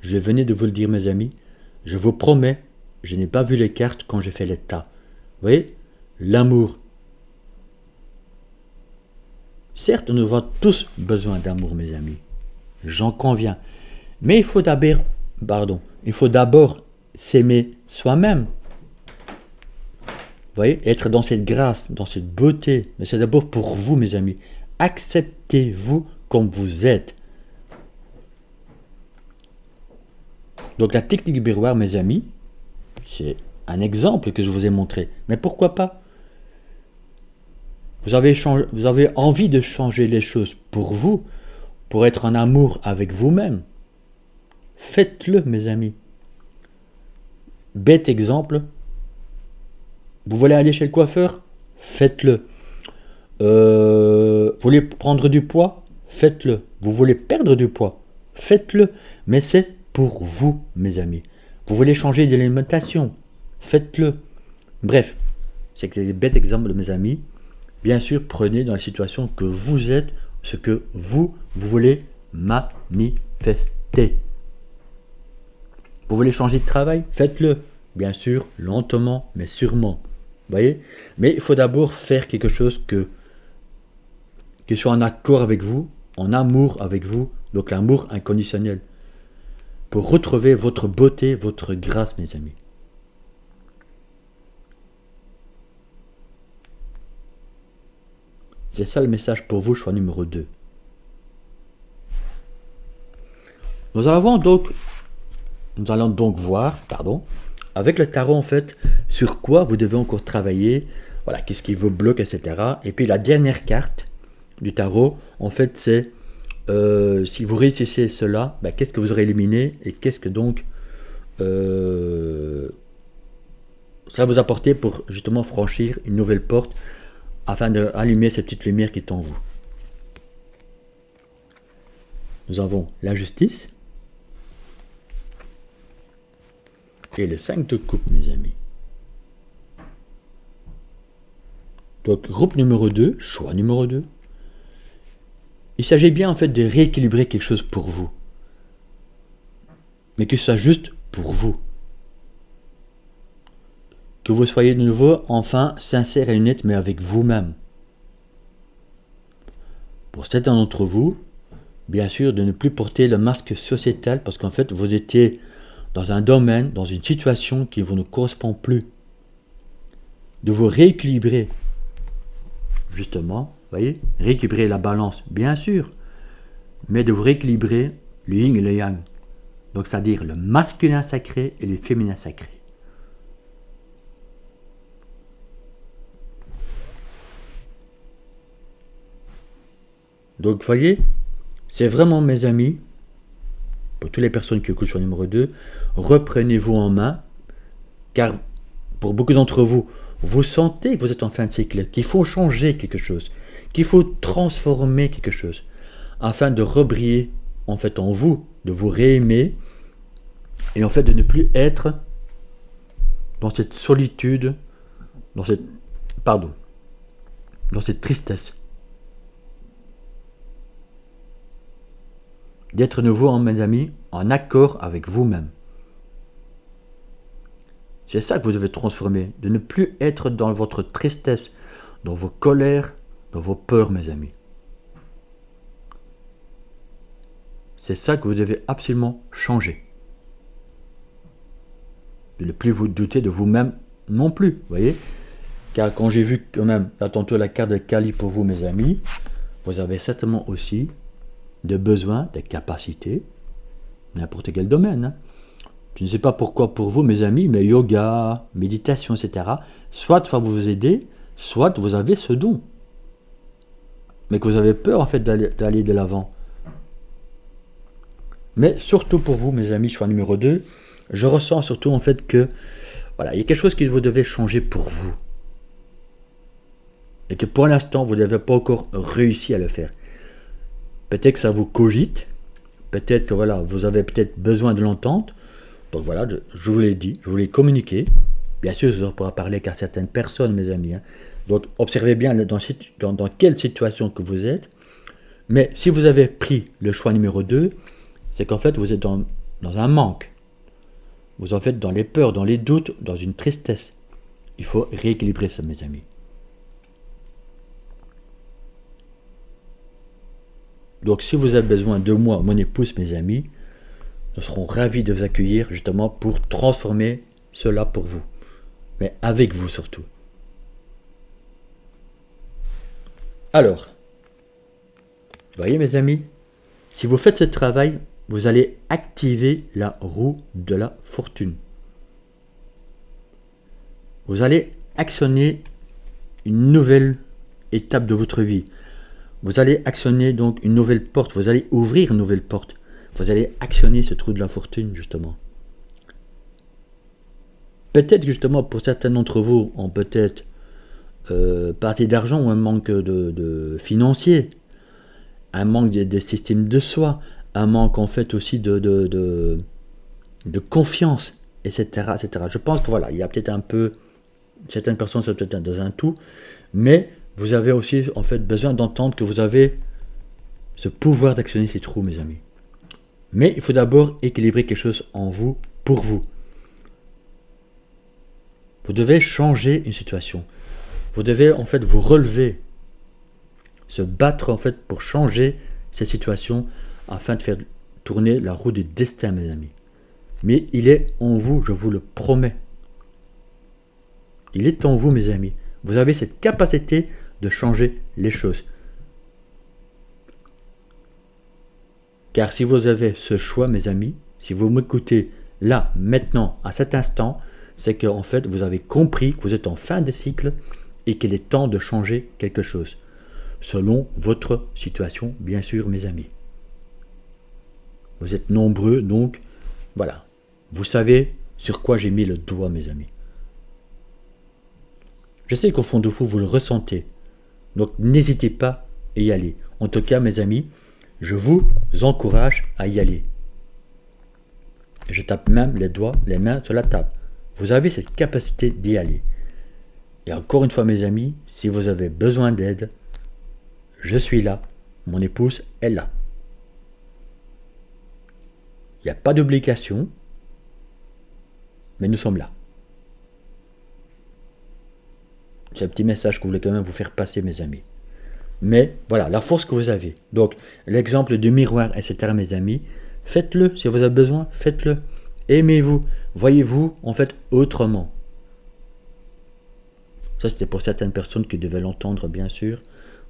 [SPEAKER 1] je venais de vous le dire, mes amis. Je vous promets, je n'ai pas vu les cartes quand j'ai fait les tas. Vous voyez, l'amour. Certes, nous avons tous besoin d'amour, mes amis. J'en conviens. Mais il faut d'abord s'aimer soi-même. Vous voyez, être dans cette grâce, dans cette beauté. Mais c'est d'abord pour vous, mes amis. Acceptez-vous comme vous êtes. Donc la technique du miroir, mes amis, c'est un exemple que je vous ai montré. Mais pourquoi pas? Vous avez envie de changer les choses pour vous, pour être en amour avec vous-même. Faites-le, mes amis. Bête exemple. Vous voulez aller chez le coiffeur? Faites-le. Vous voulez prendre du poids? Faites-le. Vous voulez perdre du poids? Faites-le. Mais c'est pour vous, mes amis. Vous voulez changer d'alimentation? Faites-le. Bref, c'est que c'est des bêtes exemples, mes amis. Bien sûr, prenez dans la situation que vous êtes ce que vous voulez manifester. Vous voulez changer de travail? Faites-le. Bien sûr, lentement, mais sûrement. Vous voyez? Mais il faut d'abord faire quelque chose qui soit en accord avec vous, en amour avec vous, donc l'amour inconditionnel. Pour retrouver votre beauté, votre grâce, mes amis. C'est ça le message pour vous, choix numéro 2. Nous allons donc voir, avec le tarot en fait, sur quoi vous devez encore travailler, voilà, qu'est-ce qui vous bloque, etc. Et puis la dernière carte du tarot, en fait, c'est si vous réussissez cela, qu'est-ce que vous aurez éliminé et qu'est-ce que donc ça va vous apporter pour justement franchir une nouvelle porte afin d'allumer cette petite lumière qui est en vous. Nous avons la justice et le 5 de coupe, mes amis. Donc, groupe numéro 2, choix numéro 2. Il s'agit bien en fait de rééquilibrer quelque chose pour vous. Mais que ce soit juste pour vous. Que vous soyez de nouveau, enfin, sincère et honnête, mais avec vous-même. Pour certains d'entre vous, bien sûr, de ne plus porter le masque sociétal parce qu'en fait, vous étiez dans un domaine, dans une situation qui vous ne correspond plus. De vous rééquilibrer. Justement, voyez, rééquilibrer la balance, bien sûr, mais de vous rééquilibrer le yin et le yang. Donc, c'est-à-dire le masculin sacré et le féminin sacré. Donc, voyez, c'est vraiment, mes amis, pour toutes les personnes qui écoutent sur le numéro 2, reprenez-vous en main, car pour beaucoup d'entre vous, vous sentez que vous êtes en fin de cycle, qu'il faut changer quelque chose, qu'il faut transformer quelque chose, afin de rebriller en fait en vous, de vous réaimer, et en fait de ne plus être dans cette solitude, dans cette tristesse. D'être nouveau, mes amis, en accord avec vous-même. C'est ça que vous devez transformer, de ne plus être dans votre tristesse, dans vos colères, dans vos peurs, mes amis. C'est ça que vous devez absolument changer. De ne plus vous douter de vous-même non plus, vous voyez. Car quand j'ai vu quand même, là tantôt la carte de Kali pour vous, mes amis, vous avez certainement aussi de besoins, des capacités, n'importe quel domaine. Hein. Je ne sais pas pourquoi pour vous, mes amis, mais yoga, méditation, etc. Soit ça va vous aider, soit vous avez ce don. Mais que vous avez peur en fait d'aller de l'avant. Mais surtout pour vous, mes amis, choix numéro 2, je ressens surtout en fait que voilà, il y a quelque chose que vous devez changer pour vous. Et que pour l'instant, vous n'avez pas encore réussi à le faire. Peut-être que ça vous cogite, peut-être que voilà, vous avez peut-être besoin de l'entente. Donc voilà, je vous l'ai dit, je vous l'ai communiqué. Bien sûr, je pourrai parler qu'à certaines personnes, mes amis. Hein. Donc observez bien dans quelle situation que vous êtes. Mais si vous avez pris le choix numéro 2, c'est qu'en fait, vous êtes dans un manque. Vous en faites dans les peurs, dans les doutes, dans une tristesse. Il faut rééquilibrer ça, mes amis. Donc, si vous avez besoin de moi, mon épouse, mes amis, nous serons ravis de vous accueillir justement pour transformer cela pour vous. Mais avec vous surtout. Alors, voyez mes amis, si vous faites ce travail, vous allez activer la roue de la fortune. Vous allez actionner une nouvelle étape de votre vie. Vous allez actionner donc une nouvelle porte. Vous allez ouvrir une nouvelle porte. Vous allez actionner ce trou de la fortune, justement. Peut-être justement pour certains d'entre vous ont peut-être pas assez d'argent ou un manque de financier, un manque d'estime de soi, un manque en fait aussi de confiance, etc., etc. Je pense que voilà, il y a peut-être un peu, certaines personnes sont peut-être dans un tout, mais vous avez aussi en fait besoin d'entendre que vous avez ce pouvoir d'actionner ces trous, mes amis. Mais il faut d'abord équilibrer quelque chose en vous, pour vous. Vous devez changer une situation. Vous devez en fait vous relever, se battre en fait pour changer cette situation afin de faire tourner la roue du destin, mes amis. Mais il est en vous, je vous le promets. Il est en vous, mes amis. Vous avez cette capacité de changer les choses. Car si vous avez ce choix, mes amis, si vous m'écoutez là, maintenant, à cet instant, c'est qu'en fait, vous avez compris que vous êtes en fin de cycle et qu'il est temps de changer quelque chose. Selon votre situation, bien sûr, mes amis. Vous êtes nombreux, donc, voilà. Vous savez sur quoi j'ai mis le doigt, mes amis. Je sais qu'au fond de vous, vous le ressentez. Donc, n'hésitez pas à y aller. En tout cas, mes amis, je vous encourage à y aller. Je tape même les mains sur la table. Vous avez cette capacité d'y aller. Et encore une fois, mes amis, si vous avez besoin d'aide, je suis là. Mon épouse est là. Il n'y a pas d'obligation, mais nous sommes là. C'est un petit message que je voulais quand même vous faire passer, mes amis. Mais voilà, la force que vous avez. Donc, l'exemple du miroir, etc., mes amis, faites-le. Si vous avez besoin, faites-le. Aimez-vous. Voyez-vous, en fait, autrement. Ça, c'était pour certaines personnes qui devaient l'entendre, bien sûr.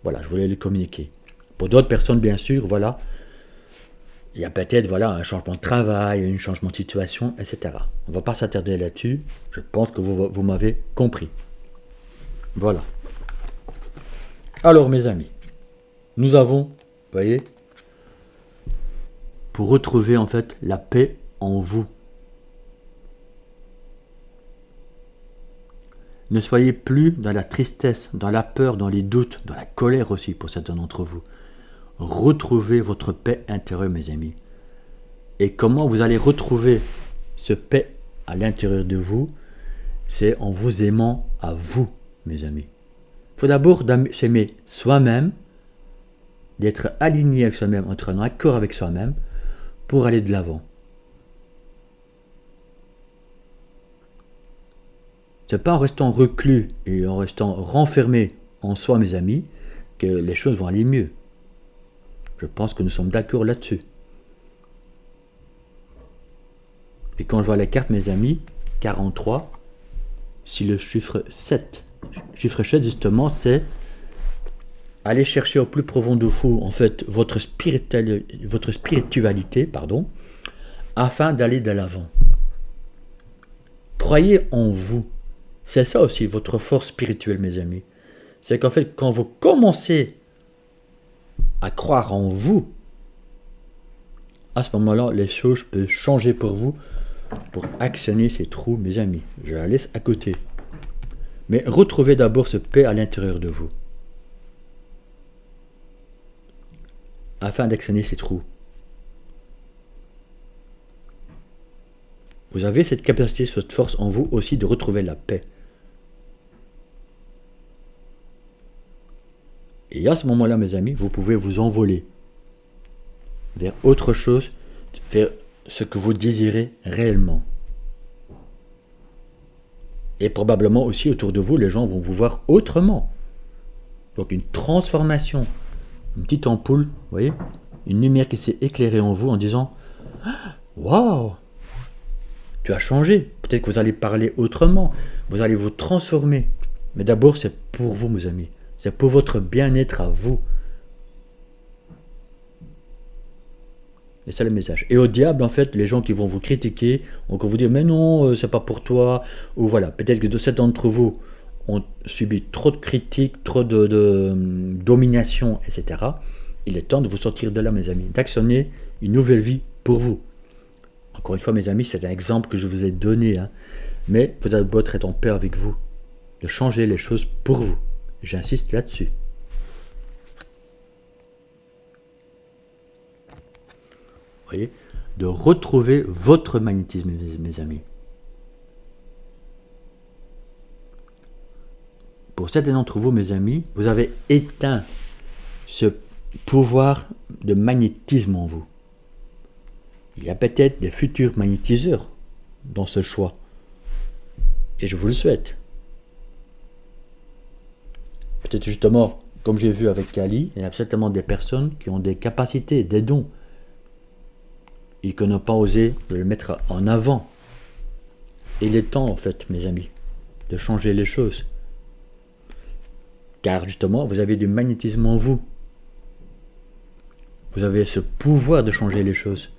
[SPEAKER 1] Voilà, je voulais le communiquer. Pour d'autres personnes, bien sûr, voilà, il y a peut-être voilà, un changement de travail, un changement de situation, etc. On ne va pas s'attarder là-dessus. Je pense que vous m'avez compris. Voilà. Alors, mes amis, nous avons, vous voyez, pour retrouver en fait la paix en vous. Ne soyez plus dans la tristesse, dans la peur, dans les doutes, dans la colère aussi pour certains d'entre vous. Retrouvez votre paix intérieure, mes amis. Et comment vous allez retrouver ce paix à l'intérieur de vous? C'est en vous aimant à vous, mes amis. Il faut d'abord s'aimer soi-même, d'être aligné avec soi-même, être en accord avec soi-même pour aller de l'avant. Ce n'est pas en restant reclus et en restant renfermé en soi, mes amis, que les choses vont aller mieux. Je pense que nous sommes d'accord là-dessus. Et quand je vois la carte, mes amis, 43, si le chiffre 7, chiffre 7 justement, c'est aller chercher au plus profond de vous, en fait, votre spiritualité, afin d'aller de l'avant. Croyez en vous. C'est ça aussi votre force spirituelle, mes amis. C'est qu'en fait, quand vous commencez à croire en vous, à ce moment-là, les choses peuvent changer pour vous, pour actionner ces trous, mes amis. Je la laisse à côté. Mais retrouvez d'abord ce paix à l'intérieur de vous, afin d'actionner ces trous. Vous avez cette capacité, cette force en vous aussi de retrouver la paix. Et à ce moment-là, mes amis, vous pouvez vous envoler vers autre chose, vers ce que vous désirez réellement. Et probablement aussi autour de vous, les gens vont vous voir autrement. Donc une transformation, une petite ampoule, vous voyez, une lumière qui s'est éclairée en vous en disant « Waouh, tu as changé, peut-être que vous allez parler autrement, vous allez vous transformer. » Mais d'abord, c'est pour vous, mes amis. C'est pour votre bien-être à vous. Et c'est le message. Et au diable, en fait, les gens qui vont vous critiquer, vont vous dire, mais non, c'est pas pour toi. Ou voilà, peut-être que certains d'entre vous ont subi trop de critiques, trop de domination, etc. Il est temps de vous sortir de là, mes amis, d'actionner une nouvelle vie pour vous. Encore une fois, mes amis, c'est un exemple que je vous ai donné. Mais vous allez être en paix avec vous, de changer les choses pour vous. J'insiste là-dessus. Vous voyez, de retrouver votre magnétisme, mes amis. Pour certains d'entre vous, mes amis, vous avez éteint ce pouvoir de magnétisme en vous. Il y a peut-être des futurs magnétiseurs dans ce choix. Et je vous le souhaite. Peut-être justement, comme j'ai vu avec Kali, il y a certainement des personnes qui ont des capacités, des dons, et qui n'ont pas osé le mettre en avant. Et il est temps, en fait, mes amis, de changer les choses. Car justement, vous avez du magnétisme en vous. Vous avez ce pouvoir de changer les choses.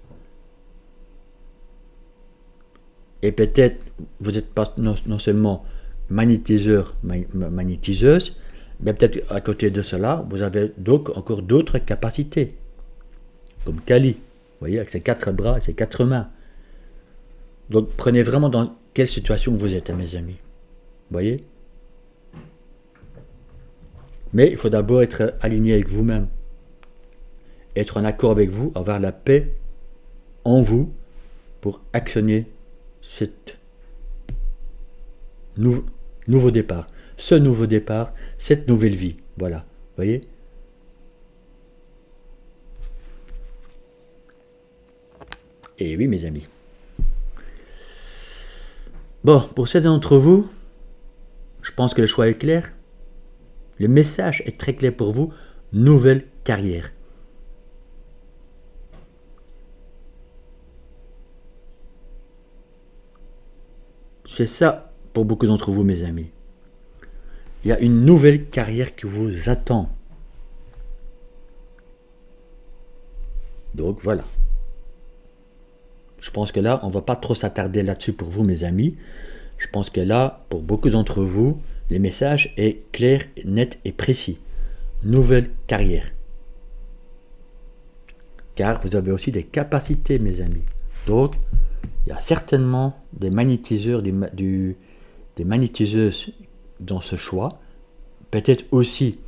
[SPEAKER 1] Et peut-être, vous n'êtes pas non seulement magnétiseur, magnétiseuse, mais peut-être à côté de cela, vous avez donc encore d'autres capacités. Comme Kali, vous voyez, avec ses 4 bras et ses 4 mains. Donc prenez vraiment dans quelle situation vous êtes, mes amis. Vous voyez? Mais il faut d'abord être aligné avec vous-même. Être en accord avec vous, avoir la paix en vous pour actionner cet nouveau départ. Ce nouveau départ, cette nouvelle vie. Voilà, vous voyez? Et oui, mes amis. Bon, pour certains d'entre vous, je pense que le choix est clair. Le message est très clair pour vous. Nouvelle carrière. C'est ça pour beaucoup d'entre vous, mes amis. Il y a une nouvelle carrière qui vous attend. Donc voilà. Je pense que là, on ne va pas trop s'attarder là-dessus pour vous, mes amis. Je pense que là, pour beaucoup d'entre vous, le message est clair, net et précis. Nouvelle carrière. Car vous avez aussi des capacités, mes amis. Donc, il y a certainement des magnétiseurs, des magnétiseuses dans ce choix. Peut-être aussi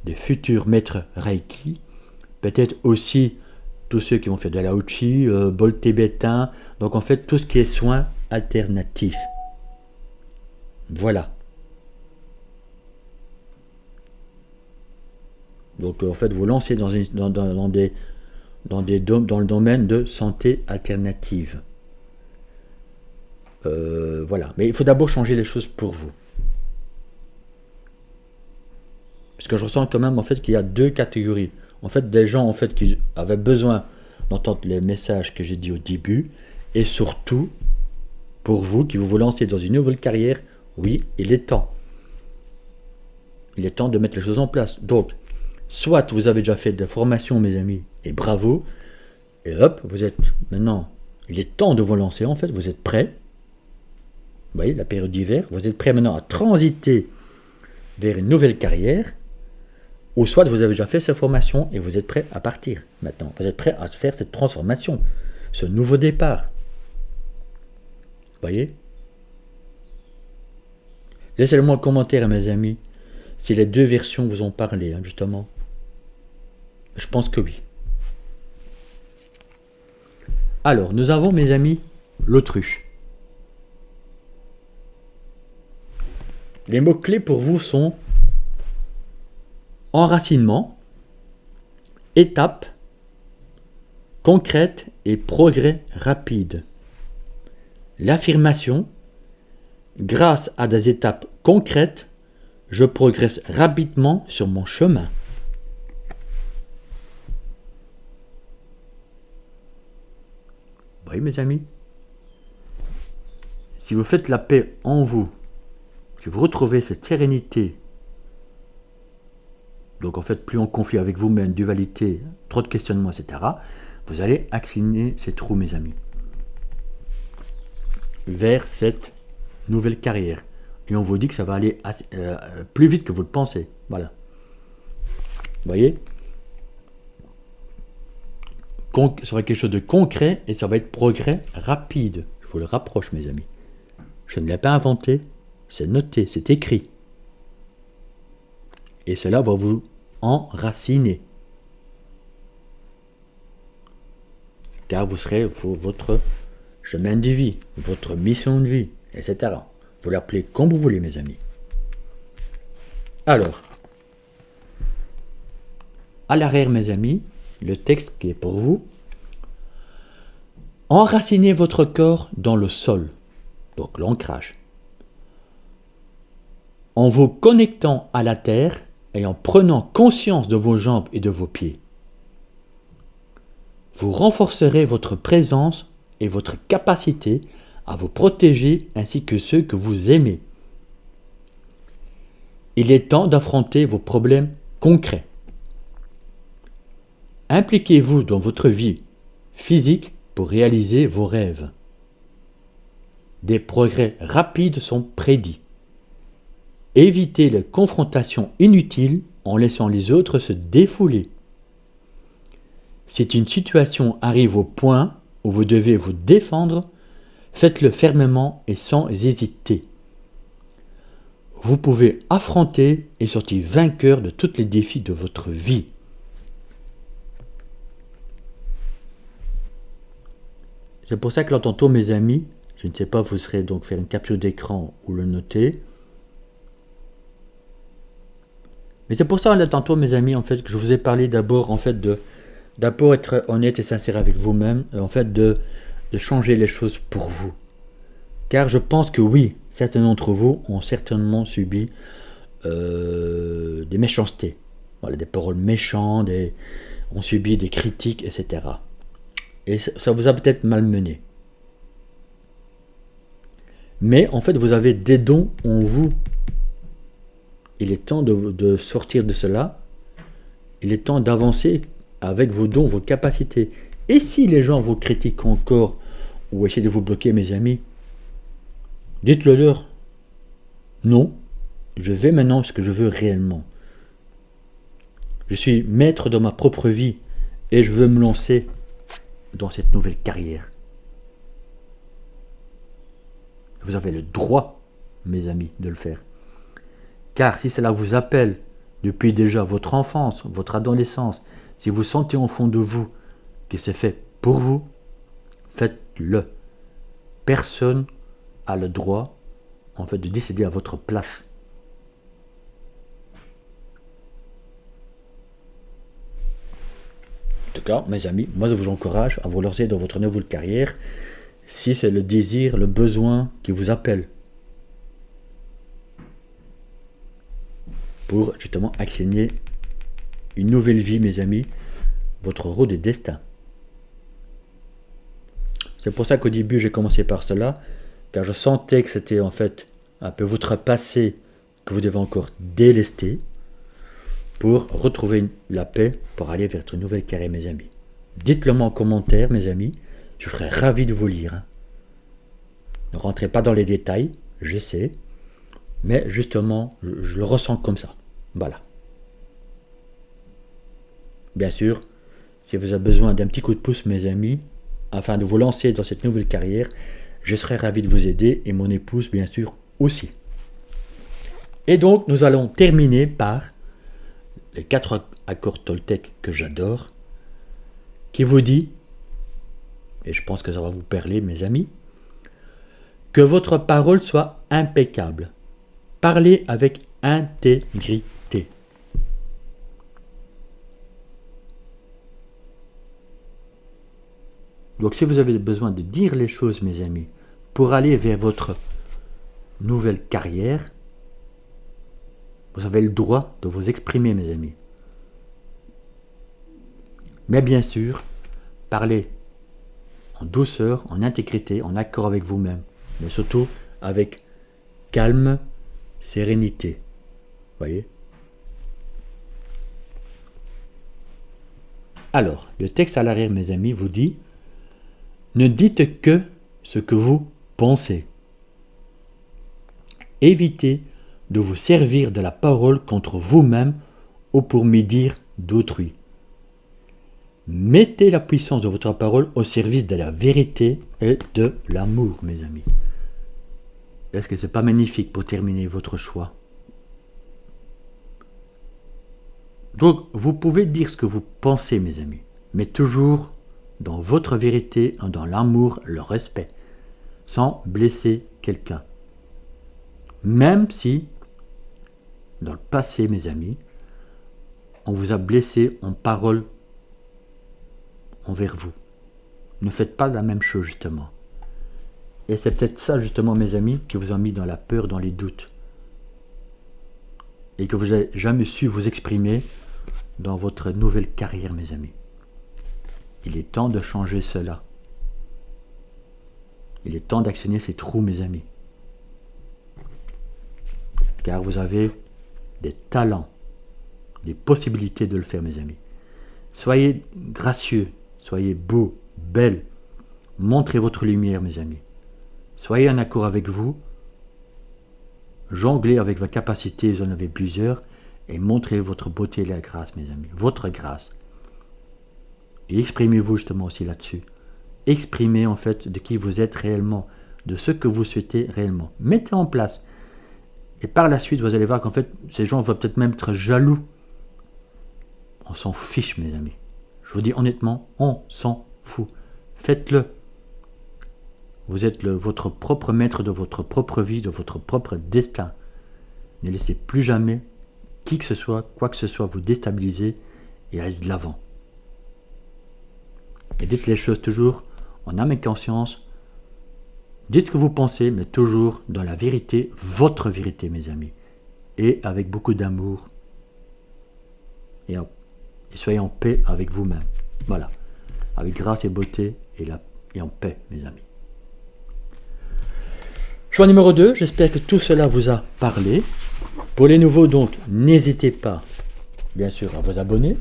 [SPEAKER 1] des futurs maîtres Reiki. Peut-être aussi tous ceux qui vont faire de la Uchi, bol tibétain. Donc en fait, tout ce qui est soins alternatifs. Voilà. Donc en fait, vous lancez dans le domaine de santé alternative. Voilà. Mais il faut d'abord changer les choses pour vous. Parce que je ressens quand même en fait qu'il y a 2 catégories. En fait, des gens en fait qui avaient besoin d'entendre les messages que j'ai dit au début, et surtout pour vous qui vous lancez dans une nouvelle carrière, oui, il est temps. Il est temps de mettre les choses en place. Donc, soit vous avez déjà fait de la formation, mes amis, et bravo, et hop, vous êtes maintenant, il est temps de vous lancer en fait, vous êtes prêts. Vous voyez, la période d'hiver, vous êtes prêts maintenant à transiter vers une nouvelle carrière. Ou soit vous avez déjà fait cette formation et vous êtes prêt à partir maintenant. Vous êtes prêt à faire cette transformation, ce nouveau départ. Vous voyez? Laissez-le-moi en commentaire, mes amis, si les 2 versions vous ont parlé, justement. Je pense que oui. Alors, nous avons, mes amis, l'autruche. Les mots-clés pour vous sont enracinement, étape, concrète et progrès rapide. L'affirmation, grâce à des étapes concrètes, je progresse rapidement sur mon chemin. Vous voyez, mes amis, si vous faites la paix en vous, si vous retrouvez cette sérénité, donc en fait, plus en conflit avec vous-même, dualité, trop de questionnements, etc., vous allez actionner ces trous, mes amis, vers cette nouvelle carrière. Et on vous dit que ça va aller plus vite que vous le pensez. Voilà. Vous voyez? Ça va être quelque chose de concret et ça va être progrès rapide. Je vous le rapproche, mes amis. Je ne l'ai pas inventé, c'est noté, c'est écrit. Et cela va vous enraciner. Car vous serez votre chemin de vie, votre mission de vie, etc. Vous l'appelez comme vous voulez, mes amis. Alors, à l'arrière, mes amis, le texte qui est pour vous. Enracinez votre corps dans le sol, donc l'ancrage. En vous connectant à la terre et en prenant conscience de vos jambes et de vos pieds. Vous renforcerez votre présence et votre capacité à vous protéger ainsi que ceux que vous aimez. Il est temps d'affronter vos problèmes concrets. Impliquez-vous dans votre vie physique pour réaliser vos rêves. Des progrès rapides sont prédits. Évitez les confrontations inutiles en laissant les autres se défouler. Si une situation arrive au point où vous devez vous défendre, faites-le fermement et sans hésiter. Vous pouvez affronter et sortir vainqueur de tous les défis de votre vie. C'est pour ça que là, tantôt, mes amis, je ne sais pas, vous serez donc faire une capture d'écran ou le noter. Mais c'est pour ça, là, tantôt, mes amis, en fait, que je vous ai parlé d'abord, en fait, d'abord être honnête et sincère avec vous-même, en fait, de changer les choses pour vous. Car je pense que oui, certains d'entre vous ont certainement subi des méchancetés. Voilà, des paroles méchantes, ont subi des critiques, etc. Et ça vous a peut-être malmené. Mais en fait, vous avez des dons en vous. Il est temps de sortir de cela. Il est temps d'avancer avec vos dons, vos capacités. Et si les gens vous critiquent encore ou essaient de vous bloquer, mes amis, dites-le leur. Non, je vais maintenant ce que je veux réellement. Je suis maître de ma propre vie et je veux me lancer dans cette nouvelle carrière. Vous avez le droit, mes amis, de le faire. Car si cela vous appelle depuis déjà votre enfance, votre adolescence, si vous sentez au fond de vous que c'est fait pour vous, faites-le. Personne n'a le droit, en fait, de décider à votre place. En tout cas, mes amis, moi je vous encourage à vous lancer dans votre nouvelle carrière si c'est le désir, le besoin qui vous appelle pour justement actionner une nouvelle vie, mes amis, votre roue de destin. C'est pour ça qu'au début j'ai commencé par cela, car je sentais que c'était en fait un peu votre passé que vous devez encore délester pour retrouver la paix, pour aller vers une nouvelle carrière, mes amis. Dites-le moi en commentaire, mes amis, je serais ravi de vous lire. Ne rentrez pas dans les détails, je sais, mais justement, je le ressens comme ça. Voilà. Bien sûr, si vous avez besoin d'un petit coup de pouce, mes amis, afin de vous lancer dans cette nouvelle carrière, je serai ravi de vous aider et mon épouse, bien sûr, aussi. Et donc, nous allons terminer par les 4 accords Toltec que j'adore, qui vous dit, et je pense que ça va vous parler, mes amis, que votre parole soit impeccable. Parlez avec intégrité. Donc si vous avez besoin de dire les choses, mes amis, pour aller vers votre nouvelle carrière, vous avez le droit de vous exprimer, mes amis. Mais bien sûr, parlez en douceur, en intégrité, en accord avec vous-même, mais surtout avec calme, sérénité. Voyez ? Alors, le texte à l'arrière, mes amis, vous dit « Ne dites que ce que vous pensez. Évitez de vous servir de la parole contre vous-même ou pour médire d'autrui. Mettez la puissance de votre parole au service de la vérité et de l'amour, mes amis. » Est-ce que c'est pas magnifique pour terminer votre choix? Donc, vous pouvez dire ce que vous pensez, mes amis, mais toujours dans votre vérité, dans l'amour, le respect, sans blesser quelqu'un. Même si, dans le passé, mes amis, on vous a blessé en parole envers vous. Ne faites pas la même chose, justement. Et c'est peut-être ça, justement, mes amis, qui vous a mis dans la peur, dans les doutes. Et que vous n'avez jamais su vous exprimer dans votre nouvelle carrière, mes amis. Il est temps de changer cela. Il est temps d'actionner ces trous, mes amis. Car vous avez des talents, des possibilités de le faire, mes amis. Soyez gracieux, soyez beau, belle. Montrez votre lumière, mes amis. Soyez en accord avec vous. Jonglez avec vos capacités, vous en avez plusieurs. Et montrez votre beauté et la grâce, mes amis. Votre grâce. Et exprimez-vous justement aussi là-dessus. Exprimez en fait de qui vous êtes réellement, de ce que vous souhaitez réellement. Mettez en place. Et par la suite, vous allez voir qu'en fait, ces gens vont peut-être même être jaloux. On s'en fiche, mes amis. Je vous dis honnêtement, on s'en fout. Faites-le. Vous êtes votre propre maître de votre propre vie, de votre propre destin. Ne laissez plus jamais qui que ce soit, quoi que ce soit, vous déstabiliser et allez de l'avant. Et dites les choses toujours en âme et conscience. Dites ce que vous pensez, mais toujours dans la vérité, votre vérité, mes amis. Et avec beaucoup d'amour. Et soyez en paix avec vous-même. Voilà. Avec grâce et beauté et en paix, mes amis. Choix numéro 2, j'espère que tout cela vous a parlé. Pour les nouveaux, donc, n'hésitez pas, bien sûr, à vous abonner.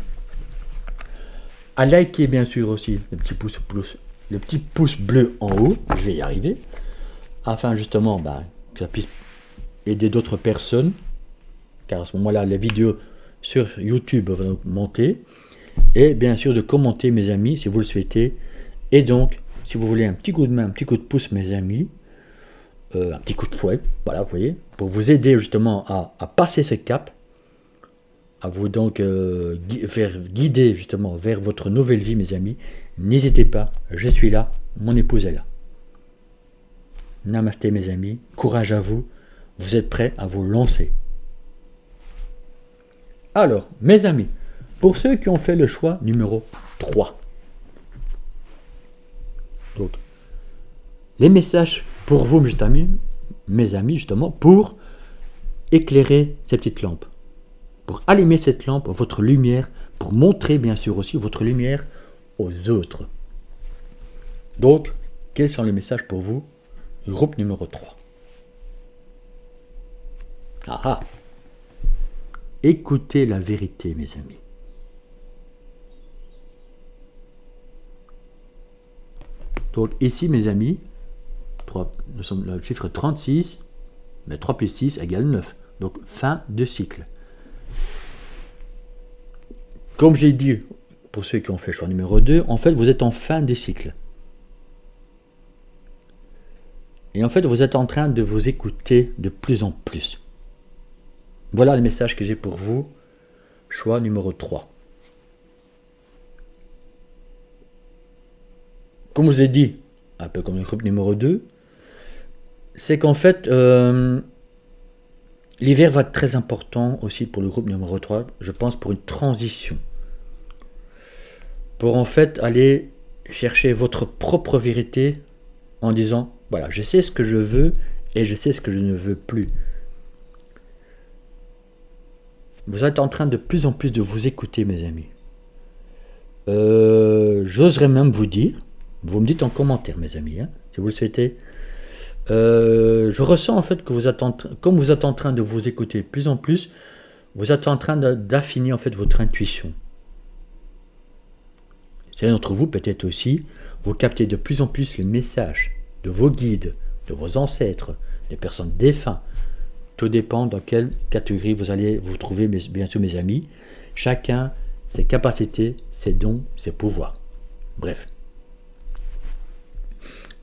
[SPEAKER 1] À liker, bien sûr, aussi le petit pouce bleu en haut. Je vais y arriver. Afin, justement, que ça puisse aider d'autres personnes. Car à ce moment-là, les vidéos sur YouTube vont monter. Et bien sûr, de commenter, mes amis, si vous le souhaitez. Et donc, si vous voulez un petit coup de main, un petit coup de pouce, mes amis, un petit coup de fouet, voilà, vous voyez, pour vous aider justement à passer ce cap, à vous donc faire guider justement vers votre nouvelle vie, mes amis. N'hésitez pas, je suis là, mon épouse est là. Namasté, mes amis, courage à vous, vous êtes prêts à vous lancer. Alors, mes amis, pour ceux qui ont fait le choix numéro 3, donc, les messages pour vous, mes amis, justement, pour éclairer ces petites lampes, pour allumer cette lampe, votre lumière, pour montrer bien sûr aussi votre lumière aux autres. Donc, quels sont les messages pour vous? Groupe numéro 3. Ah ah! Écoutez la vérité, mes amis. Donc ici, mes amis, nous sommes le chiffre 36, mais 3 plus 6 égale 9. Donc fin de cycle. Comme j'ai dit, pour ceux qui ont fait choix numéro 2, en fait, vous êtes en fin de cycle. Et en fait, vous êtes en train de vous écouter de plus en plus. Voilà le message que j'ai pour vous. Choix numéro 3. Comme je vous ai dit, un peu comme le groupe numéro 2, c'est qu'en fait, l'hiver va être très important aussi pour le groupe numéro 3, je pense pour une transition. Pour en fait aller chercher votre propre vérité en disant, voilà, je sais ce que je veux et je sais ce que je ne veux plus. Vous êtes en train de plus en plus de vous écouter, mes amis. J'oserais même vous dire, vous me dites en commentaire, mes amis, si vous le souhaitez. Je ressens en fait que comme vous êtes en train de vous écouter de plus en plus, vous êtes en train d'affiner en fait votre intuition. Certains d'entre vous peut-être aussi, vous captez de plus en plus les messages de vos guides, de vos ancêtres, des personnes défuntes. Tout dépend dans quelle catégorie vous allez vous trouver, bien sûr, mes amis. Chacun, ses capacités, ses dons, ses pouvoirs. Bref.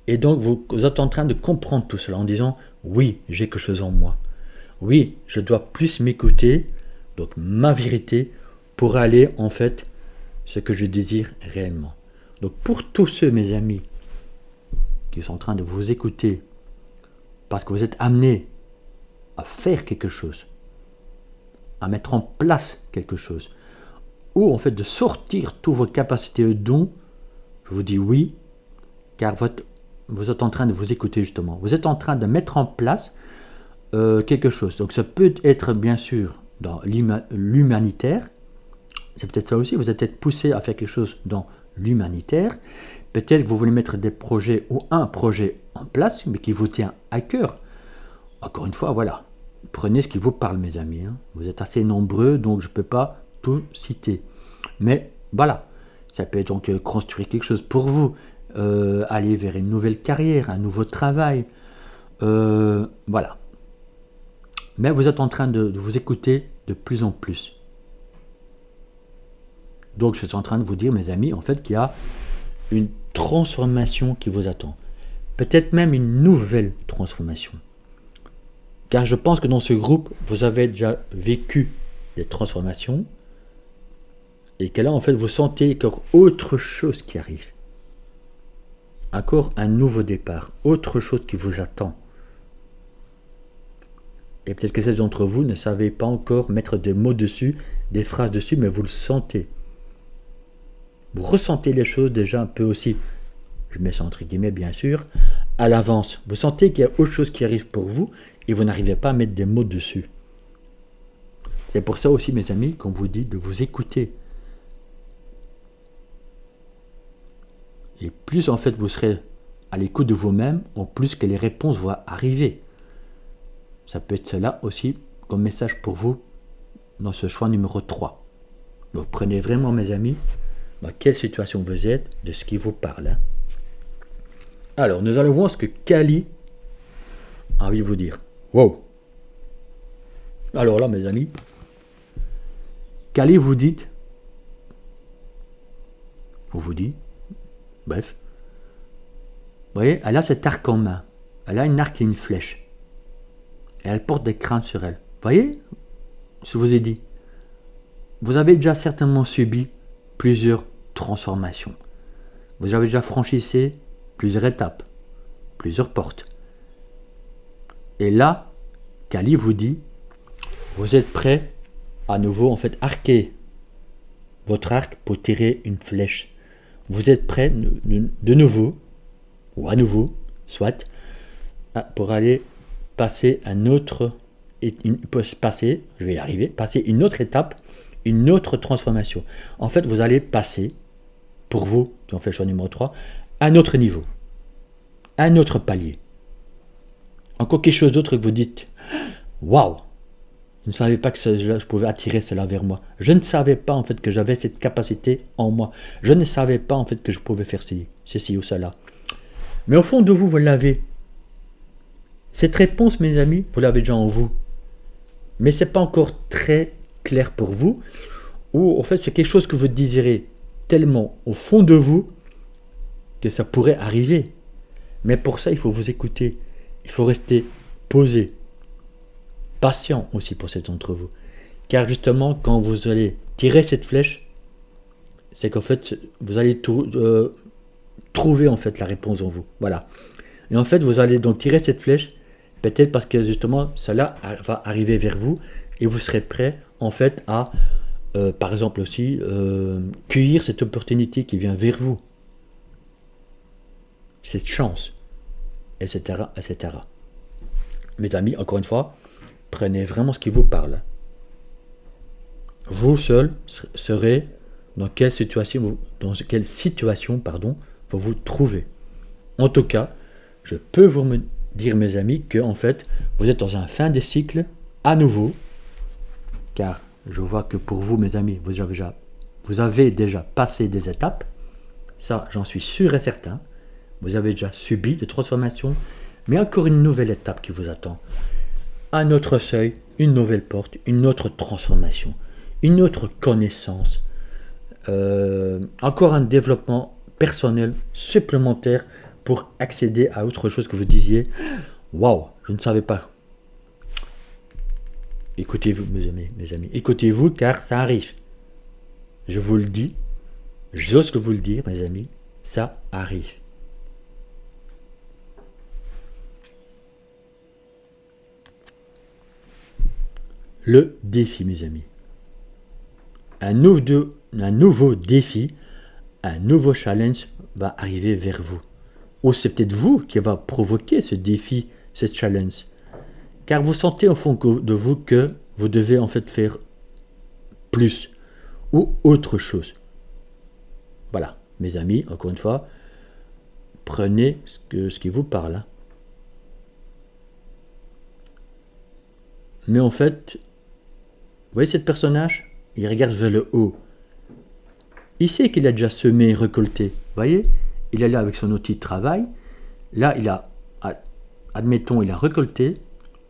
[SPEAKER 1] Et donc, vous êtes en train de comprendre tout cela en disant, oui, j'ai quelque chose en moi. Oui, je dois plus m'écouter, donc ma vérité, pour aller, en fait, ce que je désire réellement. Donc, pour tous ceux, mes amis, qui sont en train de vous écouter, parce que vous êtes amenés à faire quelque chose, à mettre en place quelque chose, ou en fait de sortir toutes vos capacités et dons, je vous dis oui, car vous êtes en train de vous écouter justement. Vous êtes en train de mettre en place quelque chose. Donc ça peut être bien sûr dans l'humanitaire, c'est peut-être ça aussi, vous êtes peut-être poussé à faire quelque chose dans l'humanitaire, peut-être que vous voulez mettre des projets ou un projet en place, mais qui vous tient à cœur. Encore une fois, voilà. Prenez ce qui vous parle, mes amis. Vous êtes assez nombreux, donc je ne peux pas tout citer. Mais Voilà. Ça peut être donc construire quelque chose pour vous, aller vers une nouvelle carrière, un nouveau travail. Voilà. Mais vous êtes en train de vous écouter de plus en plus. Donc je suis en train de vous dire, mes amis, en fait, qu'il y a une transformation qui vous attend. Peut-être même une nouvelle transformation. Car je pense que dans ce groupe, vous avez déjà vécu des transformations et que là, en fait, vous sentez encore autre chose qui arrive. Encore un nouveau départ, autre chose qui vous attend. Et peut-être que certains d'entre vous ne savez pas encore mettre des mots dessus, des phrases dessus, mais vous le sentez. Vous ressentez les choses déjà un peu aussi, je mets ça entre guillemets bien sûr, à l'avance. Vous sentez qu'il y a autre chose qui arrive pour vous et vous n'arrivez pas à mettre des mots dessus. C'est pour ça aussi, mes amis, qu'on vous dit de vous écouter. Et plus en fait vous serez à l'écoute de vous-même, en plus que les réponses vont arriver. Ça peut être cela aussi comme message pour vous dans ce choix numéro 3. Donc prenez vraiment, mes amis, dans quelle situation vous êtes, de ce qui vous parle. Alors, nous allons voir ce que Kali a envie de vous dire. Wow! Alors là, mes amis, Kali vous dit, bref, vous voyez, elle a cet arc en main. Elle a une arc et une flèche. Et elle porte des crânes sur elle. Vous voyez ce que je vous ai dit? Vous avez déjà certainement subi plusieurs transformations. Vous avez déjà franchi plusieurs étapes, plusieurs portes. Et là, Kali vous dit, vous êtes prêt à nouveau, en fait, arquer votre arc pour tirer une flèche. Vous êtes prêt de nouveau, ou à nouveau, soit, pour aller passer un autre, passer une autre étape, une autre transformation. En fait, vous allez passer, pour vous, qui ont fait le choix numéro 3, à un autre niveau, un autre palier. Encore quelque chose d'autre que vous dites, waouh, je ne savais pas que je pouvais attirer cela vers moi. Je ne savais pas en fait que j'avais cette capacité en moi. Je ne savais pas en fait que je pouvais faire ceci ou cela. Mais au fond de vous, vous l'avez. Cette réponse, mes amis, vous l'avez déjà en vous. Mais ce n'est pas encore très clair pour vous. Ou en fait, c'est quelque chose que vous désirez tellement au fond de vous que ça pourrait arriver. Mais pour ça, il faut vous écouter. Il faut rester posé. Patient aussi pour certains d'entre vous. Car justement, quand vous allez tirer cette flèche, c'est qu'en fait, vous allez trouver en fait la réponse en vous. Voilà. Et en fait, vous allez donc tirer cette flèche, peut-être parce que justement, cela va arriver vers vous et vous serez prêt en fait à, par exemple aussi, cueillir cette opportunité qui vient vers vous. Cette chance, etc., etc. Mes amis, encore une fois, prenez vraiment ce qui vous parle. Vous seul serez dans quelle situation, vous vous trouvez. En tout cas, je peux vous dire, mes amis, que en fait, vous êtes dans un fin de cycle à nouveau, car je vois que pour vous, mes amis, vous avez déjà passé des étapes. Ça, j'en suis sûr et certain. Vous avez déjà subi des transformations, mais encore une nouvelle étape qui vous attend. Un autre seuil, une nouvelle porte, une autre transformation, une autre connaissance, encore un développement personnel supplémentaire pour accéder à autre chose que vous disiez. Waouh, je ne savais pas. Écoutez-vous, mes amis, écoutez-vous car ça arrive. Je vous le dis, j'ose vous le dire, mes amis, ça arrive. Le défi, mes amis. Un nouveau défi, un nouveau challenge va arriver vers vous. Ou c'est peut-être vous qui va provoquer ce défi, ce challenge. Car vous sentez au fond de vous que vous devez en fait faire plus ou autre chose. Voilà, mes amis, encore une fois, prenez ce qui vous parle. Mais en fait, vous voyez ce personnage? Il regarde vers le haut. il sait qu'il a déjà semé, récolté. Vous voyez, il est là avec son outil de travail. Là, admettons, il a récolté.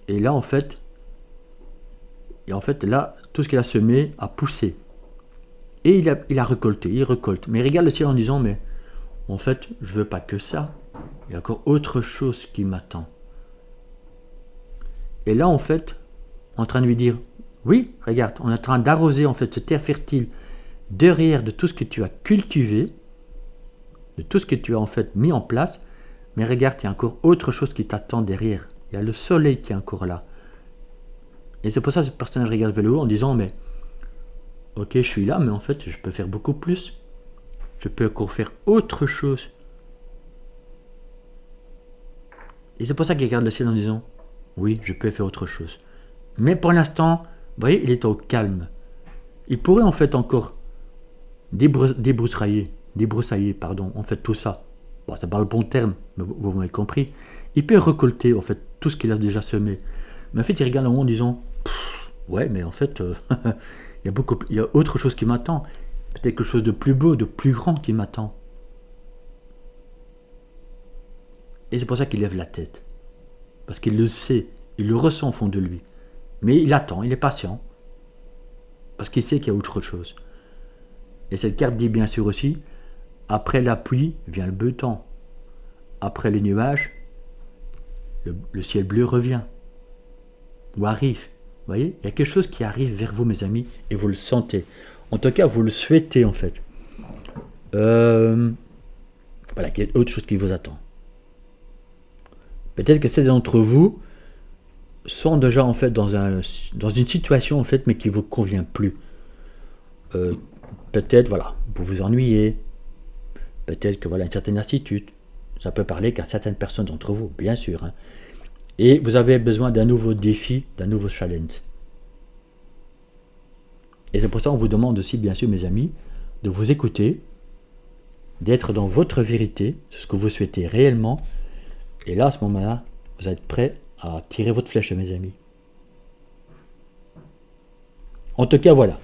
[SPEAKER 1] Et là, en fait, là, tout ce qu'il a semé a poussé. Et il a récolté, il récolte. Mais il regarde le ciel en disant, mais en fait, je veux pas que ça. Il y a encore autre chose qui m'attend. Et là, en fait, en train de lui dire, oui, regarde, on est en train d'arroser en fait cette terre fertile derrière de tout ce que tu as cultivé, de tout ce que tu as en fait mis en place, mais regarde, il y a encore autre chose qui t'attend derrière. Il y a le soleil qui est encore là. Et c'est pour ça que ce personnage regarde vers le haut en disant, mais ok, je suis là, mais en fait, je peux faire beaucoup plus. Je peux encore faire autre chose. Et c'est pour ça qu'il regarde le ciel en disant, oui, je peux faire autre chose. Mais pour l'instant, vous voyez, il est au calme. Il pourrait en fait encore débroussailler, en fait tout ça. Bon, c'est pas le bon terme, mais vous m'avez compris. Il peut récolter en fait tout ce qu'il a déjà semé. Mais en fait, il regarde en haut en disant, ouais, mais en fait, il y a autre chose qui m'attend. Peut-être quelque chose de plus beau, de plus grand qui m'attend. Et c'est pour ça qu'il lève la tête. Parce qu'il le sait, il le ressent au fond de lui. Mais il attend, il est patient. Parce qu'il sait qu'il y a autre chose. Et cette carte dit bien sûr aussi, après la pluie vient le beau temps. Après les nuages, le ciel bleu revient. Ou arrive. Vous voyez, il y a quelque chose qui arrive vers vous, mes amis, et vous le sentez. En tout cas, vous le souhaitez, en fait. Voilà, il y a autre chose qui vous attend. Peut-être que certains d'entre vous sont déjà, en fait, dans une situation, en fait, mais qui ne vous convient plus. Peut-être, voilà, vous vous ennuyez. Peut-être que, voilà, une certaine lassitude. Ça peut parler qu'à certaines personnes d'entre vous, bien sûr. Hein. Et vous avez besoin d'un nouveau défi, d'un nouveau challenge. Et c'est pour ça qu'on vous demande aussi, bien sûr, mes amis, de vous écouter, d'être dans votre vérité, c'est ce que vous souhaitez réellement. Et là, à ce moment-là, vous êtes prêts à tirer votre flèche, mes amis. En tout cas, voilà.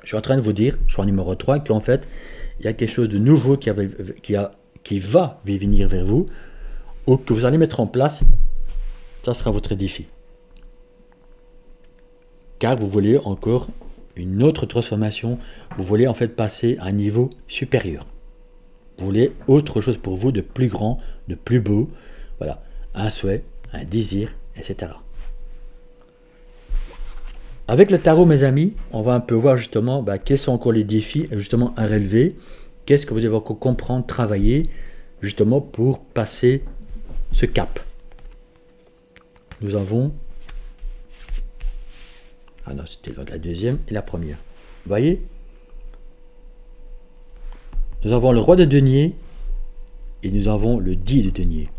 [SPEAKER 1] Je suis en train de vous dire, choix numéro 3, qu'en fait, il y a quelque chose de nouveau qui va venir vers vous, ou que vous allez mettre en place. Ça sera votre défi. Car vous voulez encore une autre transformation. Vous voulez en fait passer à un niveau supérieur. Vous voulez autre chose pour vous de plus grand, de plus beau. Voilà, un souhait, un désir, etc. Avec le tarot, mes amis, on va un peu voir justement quels sont encore les défis justement à relever. Qu'est-ce que vous devez encore comprendre, travailler justement pour passer ce cap. Nous avons... Ah non, c'était la deuxième et la première. Vous voyez? Nous avons le roi de denier et nous avons le 10 de denier.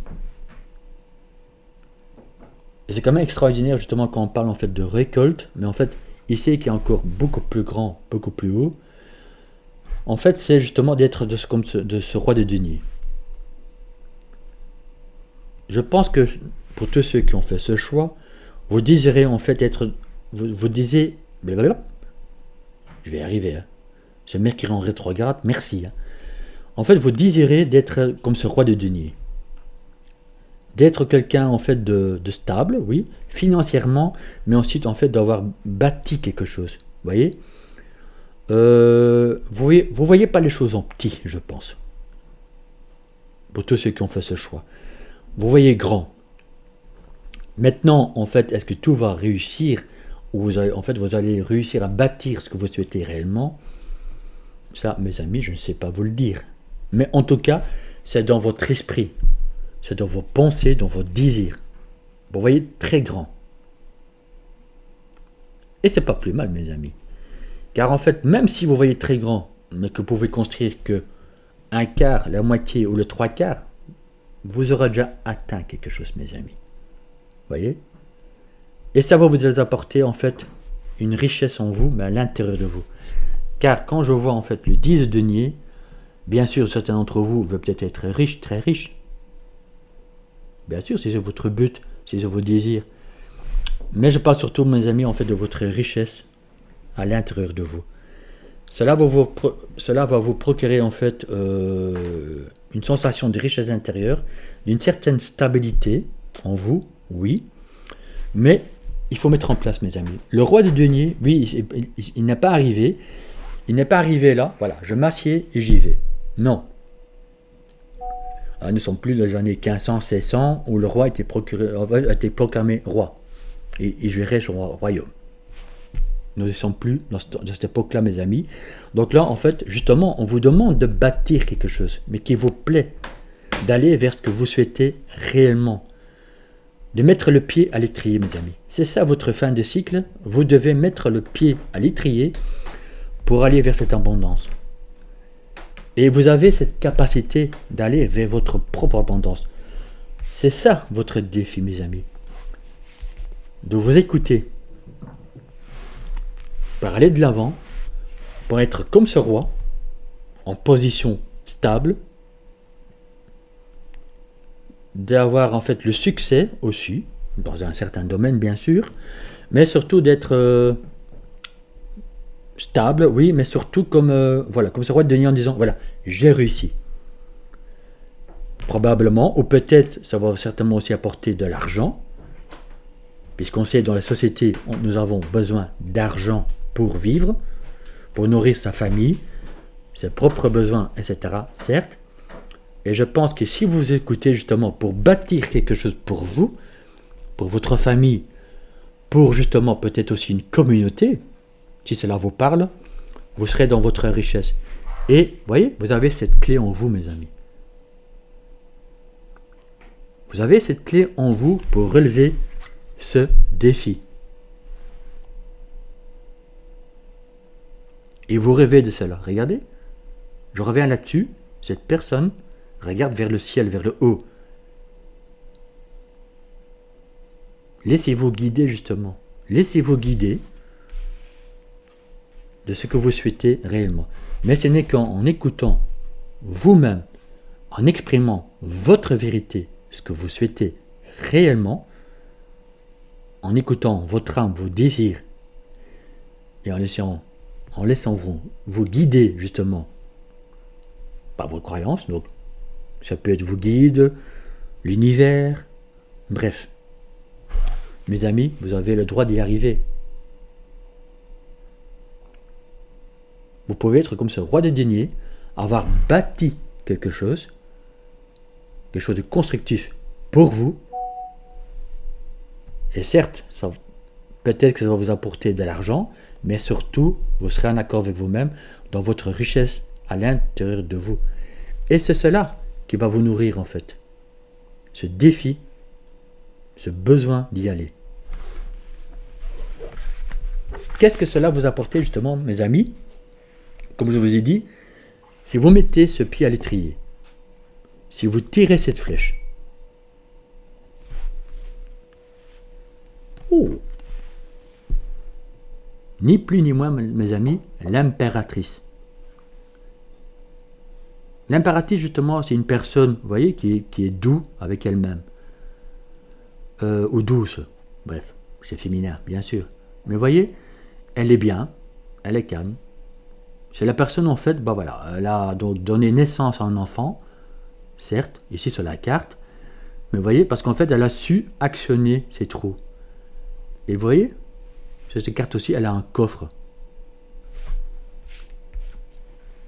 [SPEAKER 1] Et c'est quand même extraordinaire justement quand on parle en fait de récolte, mais en fait ici qui est encore beaucoup plus grand, beaucoup plus haut. En fait, c'est justement d'être de ce roi de denier. Je pense que pour tous ceux qui ont fait ce choix, vous désirez en fait être... Vous disiez... Blablabla. Je vais y arriver. Hein. Ce Mercure en rétrograde, merci. Hein. En fait, vous désirez d'être comme ce roi de denier. D'être quelqu'un en fait de stable, oui, financièrement, mais ensuite en fait d'avoir bâti quelque chose. Vous voyez, vous voyez pas les choses en petit, je pense. Pour tous ceux qui ont fait ce choix. Vous voyez grand. Maintenant, en fait, est-ce que tout va réussir ou vous allez réussir à bâtir ce que vous souhaitez réellement? Ça, mes amis, je ne sais pas vous le dire. Mais en tout cas, c'est dans votre esprit. C'est dans vos pensées, dans vos désirs. Vous voyez, très grand. Et c'est pas plus mal, mes amis. Car en fait, même si vous voyez très grand, mais que vous pouvez construire que un quart, la moitié ou le trois quarts, vous aurez déjà atteint quelque chose, mes amis. Vous voyez? Et ça va vous apporter en fait une richesse en vous, mais à l'intérieur de vous. Car quand je vois en fait le 10 de denier, bien sûr, certains d'entre vous veulent peut-être être riches, très riches. Bien sûr, si c'est votre but, si c'est vos désirs. Mais je parle surtout, mes amis, en fait, de votre richesse à l'intérieur de vous. Cela va vous procurer en fait une sensation de richesse intérieure, d'une certaine stabilité en vous, oui, mais il faut mettre en place, mes amis. Le roi de denier, oui, il n'est pas arrivé. Il n'est pas arrivé là, voilà, je m'assieds et j'y vais. Non. Alors, nous ne sommes plus dans les années 1500, 1600 où le roi a été proclamé roi et gérait son royaume. Nous ne sommes plus dans cette époque-là, mes amis. Donc là, en fait, justement, on vous demande de bâtir quelque chose, mais qui vous plaît, d'aller vers ce que vous souhaitez réellement, de mettre le pied à l'étrier, mes amis. C'est ça votre fin de cycle. Vous devez mettre le pied à l'étrier pour aller vers cette abondance. Et vous avez cette capacité d'aller vers votre propre abondance. C'est ça votre défi, mes amis. De vous écouter, pour aller de l'avant, pour être comme ce roi, en position stable, d'avoir en fait le succès aussi, dans un certain domaine bien sûr, mais surtout d'être stable, oui, mais surtout comme, voilà, comme ce roi de denier en disant, voilà, j'ai réussi. Probablement, ou peut-être, ça va certainement aussi apporter de l'argent, puisqu'on sait dans la société, nous avons besoin d'argent pour vivre, pour nourrir sa famille, ses propres besoins, etc. Certes, et je pense que si vous écoutez justement pour bâtir quelque chose pour vous, pour votre famille, pour justement peut-être aussi une communauté, si cela vous parle, vous serez dans votre richesse. Et, vous voyez, vous avez cette clé en vous, mes amis. Vous avez cette clé en vous pour relever ce défi. Et vous rêvez de cela. Regardez, je reviens là-dessus. Cette personne regarde vers le ciel, vers le haut. Laissez-vous guider justement. Laissez-vous guider de ce que vous souhaitez réellement. Mais ce n'est qu'en écoutant vous-même, en exprimant votre vérité, ce que vous souhaitez réellement, en écoutant votre âme, vos désirs, et en laissant vous guider justement par vos croyances, donc ça peut être vos guides, l'univers, bref. Mes amis, vous avez le droit d'y arriver. Vous pouvez être comme ce roi de denier, avoir bâti quelque chose de constructif pour vous. Et certes, peut-être que ça va vous apporter de l'argent, mais surtout, vous serez en accord avec vous-même dans votre richesse à l'intérieur de vous. Et c'est cela qui va vous nourrir en fait. Ce défi, ce besoin d'y aller. Qu'est-ce que cela vous apporte justement, mes amis? Comme je vous ai dit, si vous mettez ce pied à l'étrier, si vous tirez cette flèche, ni plus ni moins, mes amis, l'impératrice. L'impératrice, justement, c'est une personne, vous voyez, qui est doux avec elle-même. Ou douce. Bref, c'est féminin, bien sûr. Mais vous voyez, elle est bien, elle est calme. C'est la personne, en fait, bah voilà, elle a donc donné naissance à un enfant, certes, ici sur la carte, mais vous voyez, parce qu'en fait, elle a su actionner ses trous. Et vous voyez, sur cette carte aussi, elle a un coffre.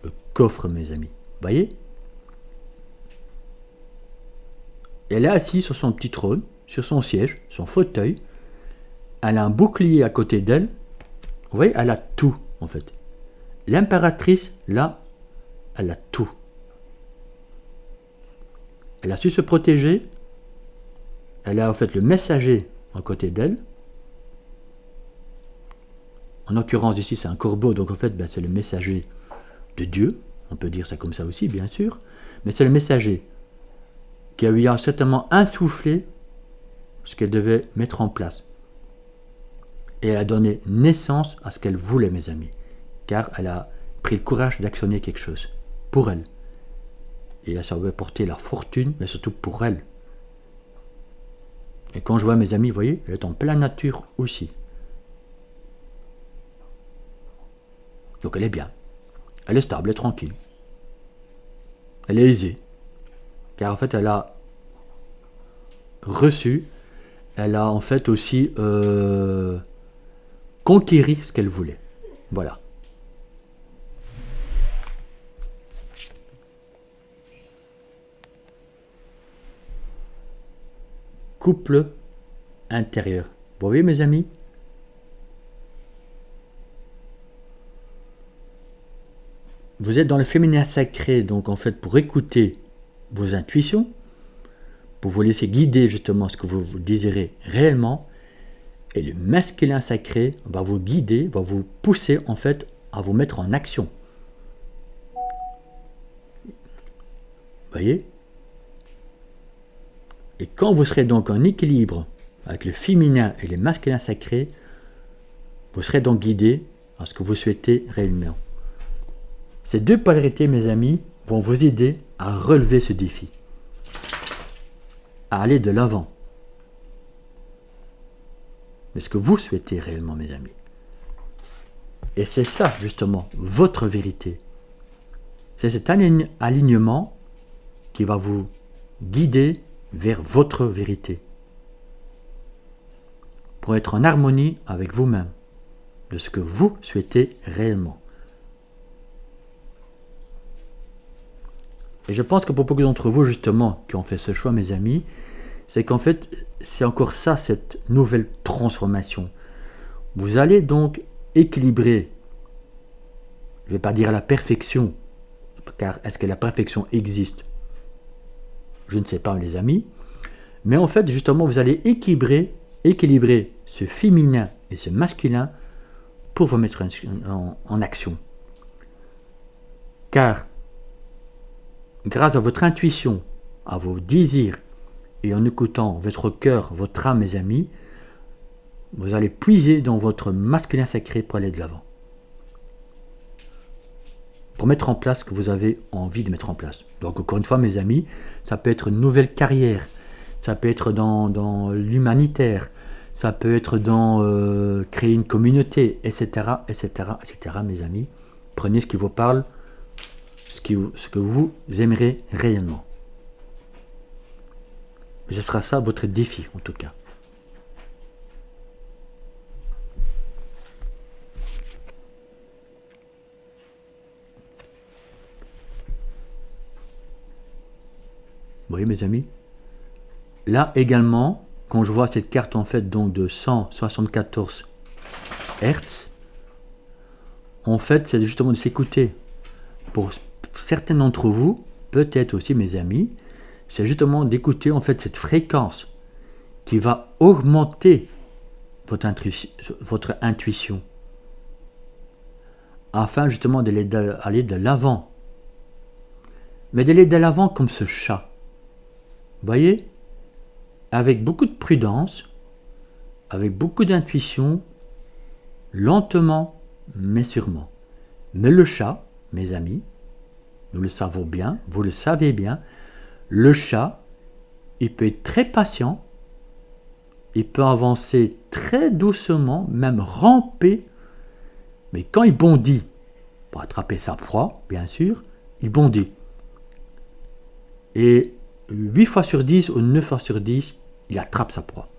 [SPEAKER 1] Le coffre, mes amis. Vous voyez? Elle est assise sur son petit trône, sur son siège, son fauteuil. Elle a un bouclier à côté d'elle. Vous voyez, elle a tout, en fait. L'impératrice, là, elle a tout. Elle a su se protéger. Elle a en fait le messager à côté d'elle. En l'occurrence, ici, c'est un corbeau, donc en fait, c'est le messager de Dieu. On peut dire ça comme ça aussi, bien sûr. Mais c'est le messager qui a lui a certainement insufflé ce qu'elle devait mettre en place. Et elle a donné naissance à ce qu'elle voulait, mes amis. Car elle a pris le courage d'actionner quelque chose pour elle. Et ça va porter la fortune, mais surtout pour elle. Et quand je vois mes amis, vous voyez, elle est en pleine nature aussi. Donc elle est bien. Elle est stable, elle est tranquille. Elle est aisée. Car en fait, elle a reçu, elle a en fait aussi conquéri ce qu'elle voulait. Voilà. Couple intérieur. Vous voyez mes amis? Vous êtes dans le féminin sacré, donc en fait pour écouter vos intuitions, pour vous laisser guider justement ce que vous désirez réellement, et le masculin sacré va vous guider, va vous pousser en fait à vous mettre en action. Vous voyez? Et quand vous serez donc en équilibre avec le féminin et le masculin sacré, vous serez donc guidé à ce que vous souhaitez réellement. Ces deux polarités, mes amis, vont vous aider à relever ce défi, à aller de l'avant. Mais ce que vous souhaitez réellement, mes amis. Et c'est ça, justement, votre vérité. C'est cet alignement qui va vous guider vers votre vérité. Pour être en harmonie avec vous-même, de ce que vous souhaitez réellement. Et je pense que pour beaucoup d'entre vous, justement, qui ont fait ce choix, mes amis, c'est qu'en fait, c'est encore ça, cette nouvelle transformation. Vous allez donc équilibrer, je ne vais pas dire la perfection, car est-ce que la perfection existe? Je ne sais pas, les amis. Mais en fait, justement, vous allez équilibrer ce féminin et ce masculin pour vous mettre en action. Car, grâce à votre intuition, à vos désirs, et en écoutant votre cœur, votre âme, mes amis, vous allez puiser dans votre masculin sacré pour aller de l'avant. Pour mettre en place ce que vous avez envie de mettre en place. Donc encore une fois, mes amis, ça peut être une nouvelle carrière, ça peut être dans l'humanitaire, ça peut être dans créer une communauté, etc., mes amis. Prenez ce qui vous parle, ce que vous aimerez réellement. Et ce sera ça votre défi, en tout cas. Vous voyez, mes amis? Là également, quand je vois cette carte en fait donc de 174 Hz, en fait, c'est justement de s'écouter. Pour certains d'entre vous, peut-être aussi mes amis, c'est justement d'écouter en fait cette fréquence qui va augmenter votre intuition afin justement d'aller de l'avant. Mais d'aller de l'avant comme ce chat. Vous voyez? Avec beaucoup de prudence, avec beaucoup d'intuition, lentement mais sûrement. Mais le chat, mes amis, nous le savons bien, vous le savez bien, le chat, il peut être très patient, il peut avancer très doucement, même ramper, mais quand il bondit, pour attraper sa proie, bien sûr, il bondit. Et 8 fois sur 10 ou 9 fois sur 10, il attrape sa proie.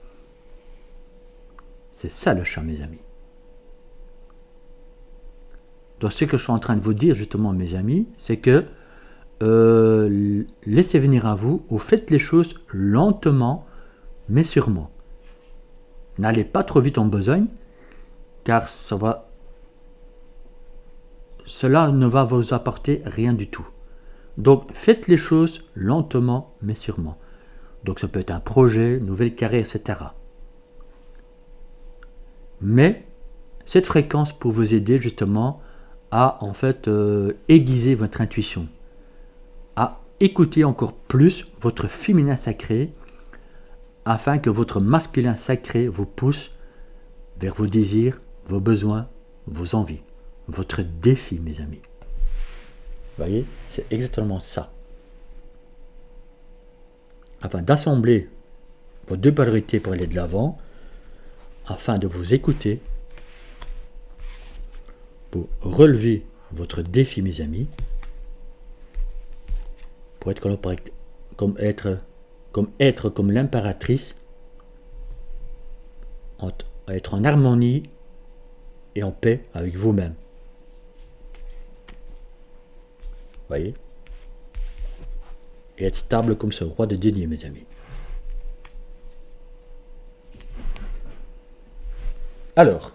[SPEAKER 1] C'est ça le chat, mes amis. Donc ce que je suis en train de vous dire, justement, mes amis, c'est que laissez venir à vous, ou faites les choses lentement, mais sûrement. N'allez pas trop vite en besogne, car cela ne va vous apporter rien du tout. Donc faites les choses lentement, mais sûrement. Donc ça peut être un projet, une nouvelle carrière, etc. Mais cette fréquence pour vous aider justement à en fait aiguiser votre intuition, à écouter encore plus votre féminin sacré, afin que votre masculin sacré vous pousse vers vos désirs, vos besoins, vos envies, votre défi, mes amis. Vous voyez, c'est exactement ça. Afin d'assembler vos deux polarités pour aller de l'avant, afin de vous écouter, pour relever votre défi, mes amis, pour être comme l'impératrice, être en harmonie et en paix avec vous-même. Voyez? Et être stable comme ce roi de denier, mes amis. Alors,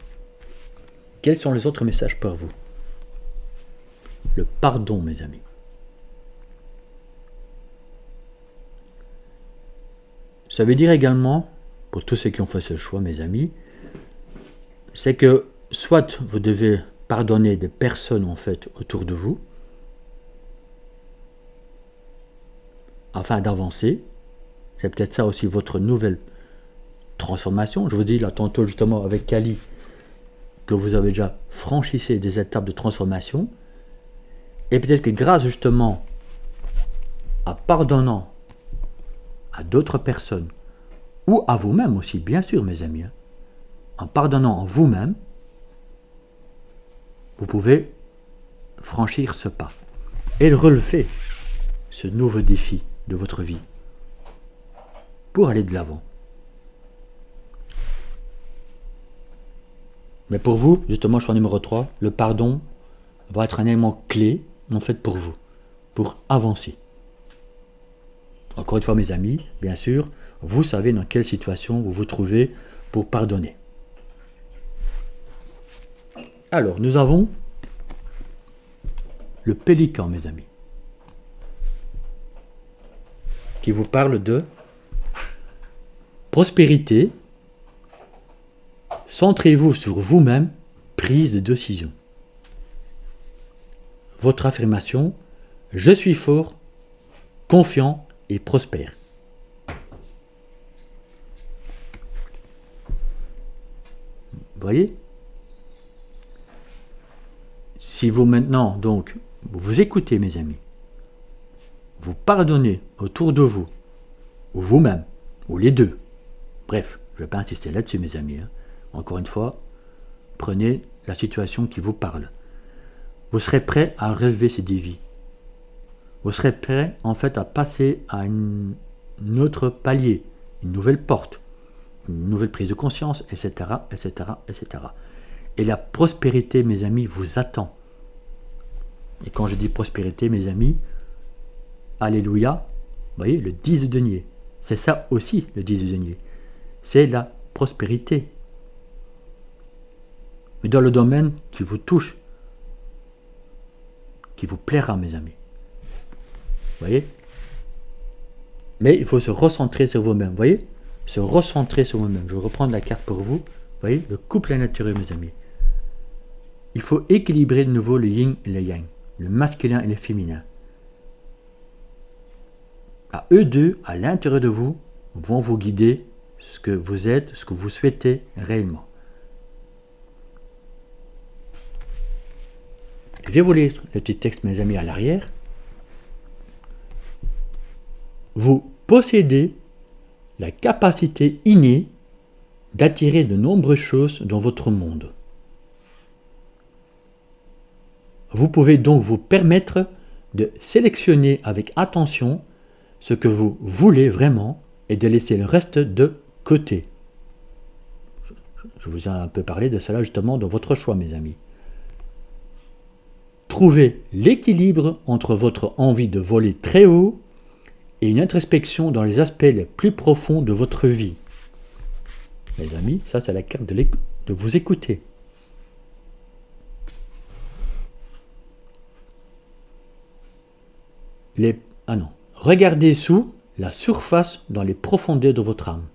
[SPEAKER 1] quels sont les autres messages pour vous? Le pardon, mes amis. Ça veut dire également, pour tous ceux qui ont fait ce choix, mes amis, c'est que soit vous devez pardonner des personnes en fait autour de vous, afin d'avancer. C'est peut-être ça aussi votre nouvelle transformation. Je vous dis là tantôt justement avec Kali que vous avez déjà franchissé des étapes de transformation. Et peut-être que grâce justement à pardonnant à d'autres personnes ou à vous-même aussi, bien sûr mes amis, en pardonnant en vous-même, vous pouvez franchir ce pas et relever ce nouveau défi de votre vie pour aller de l'avant. Mais pour vous, justement, choix numéro 3, le pardon va être un élément clé, en fait, pour vous, pour avancer. Encore une fois, mes amis, bien sûr, vous savez dans quelle situation vous vous trouvez pour pardonner. Alors, nous avons le pélican, mes amis, qui vous parle de prospérité. Centrez-vous sur vous-même, prise de décision. Votre affirmation, je suis fort, confiant et prospère. Vous voyez? Si vous maintenant, donc, vous écoutez mes amis, vous pardonnez autour de vous, ou vous-même, ou les deux. Bref, je ne vais pas insister là-dessus mes amis. Encore une fois, prenez la situation qui vous parle. Vous serez prêt à relever ces défis. Vous serez prêt en fait à passer à un autre palier, une nouvelle porte, une nouvelle prise de conscience, etc., etc., etc. Et la prospérité, mes amis, vous attend. Et quand je dis prospérité, mes amis, alléluia, vous voyez, le 10 de denier. C'est ça aussi, le 10 de denier. C'est la prospérité. Mais dans le domaine qui vous touche, qui vous plaira, mes amis. Vous voyez? Mais il faut se recentrer sur vous-même. Vous voyez? Se recentrer sur vous-même. Je vais reprendre la carte pour vous. Vous voyez? Le couple est naturel, mes amis. Il faut équilibrer de nouveau le yin et le yang. Le masculin et le féminin. À eux deux, à l'intérieur de vous, vont vous guider ce que vous êtes, ce que vous souhaitez réellement. Je vais vous lire le petit texte, mes amis, à l'arrière. Vous possédez la capacité innée d'attirer de nombreuses choses dans votre monde. Vous pouvez donc vous permettre de sélectionner avec attention ce que vous voulez vraiment et de laisser le reste de côté. Je vous ai un peu parlé de cela justement dans votre choix, mes amis. Trouvez l'équilibre entre votre envie de voler très haut et une introspection dans les aspects les plus profonds de votre vie. Mes amis, ça c'est la carte de vous écouter. Regardez sous la surface dans les profondeurs de votre âme.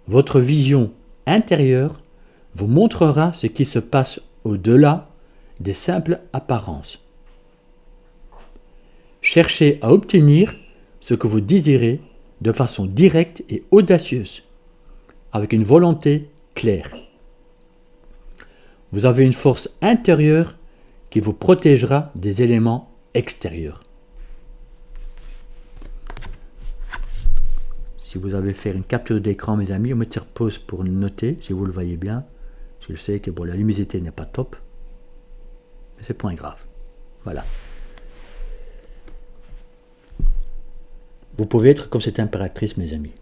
[SPEAKER 1] Votre vision intérieure vous montrera ce qui se passe au-delà des simples apparences. Cherchez à obtenir ce que vous désirez de façon directe et audacieuse, avec une volonté claire. Vous avez une force intérieure qui vous protégera des éléments extérieurs. Si vous avez fait une capture d'écran, mes amis, on me tire pause pour le noter, si vous le voyez bien. Je sais que la luminosité n'est pas top. mais c'est point grave. Voilà. Vous pouvez être comme cette impératrice, mes amis.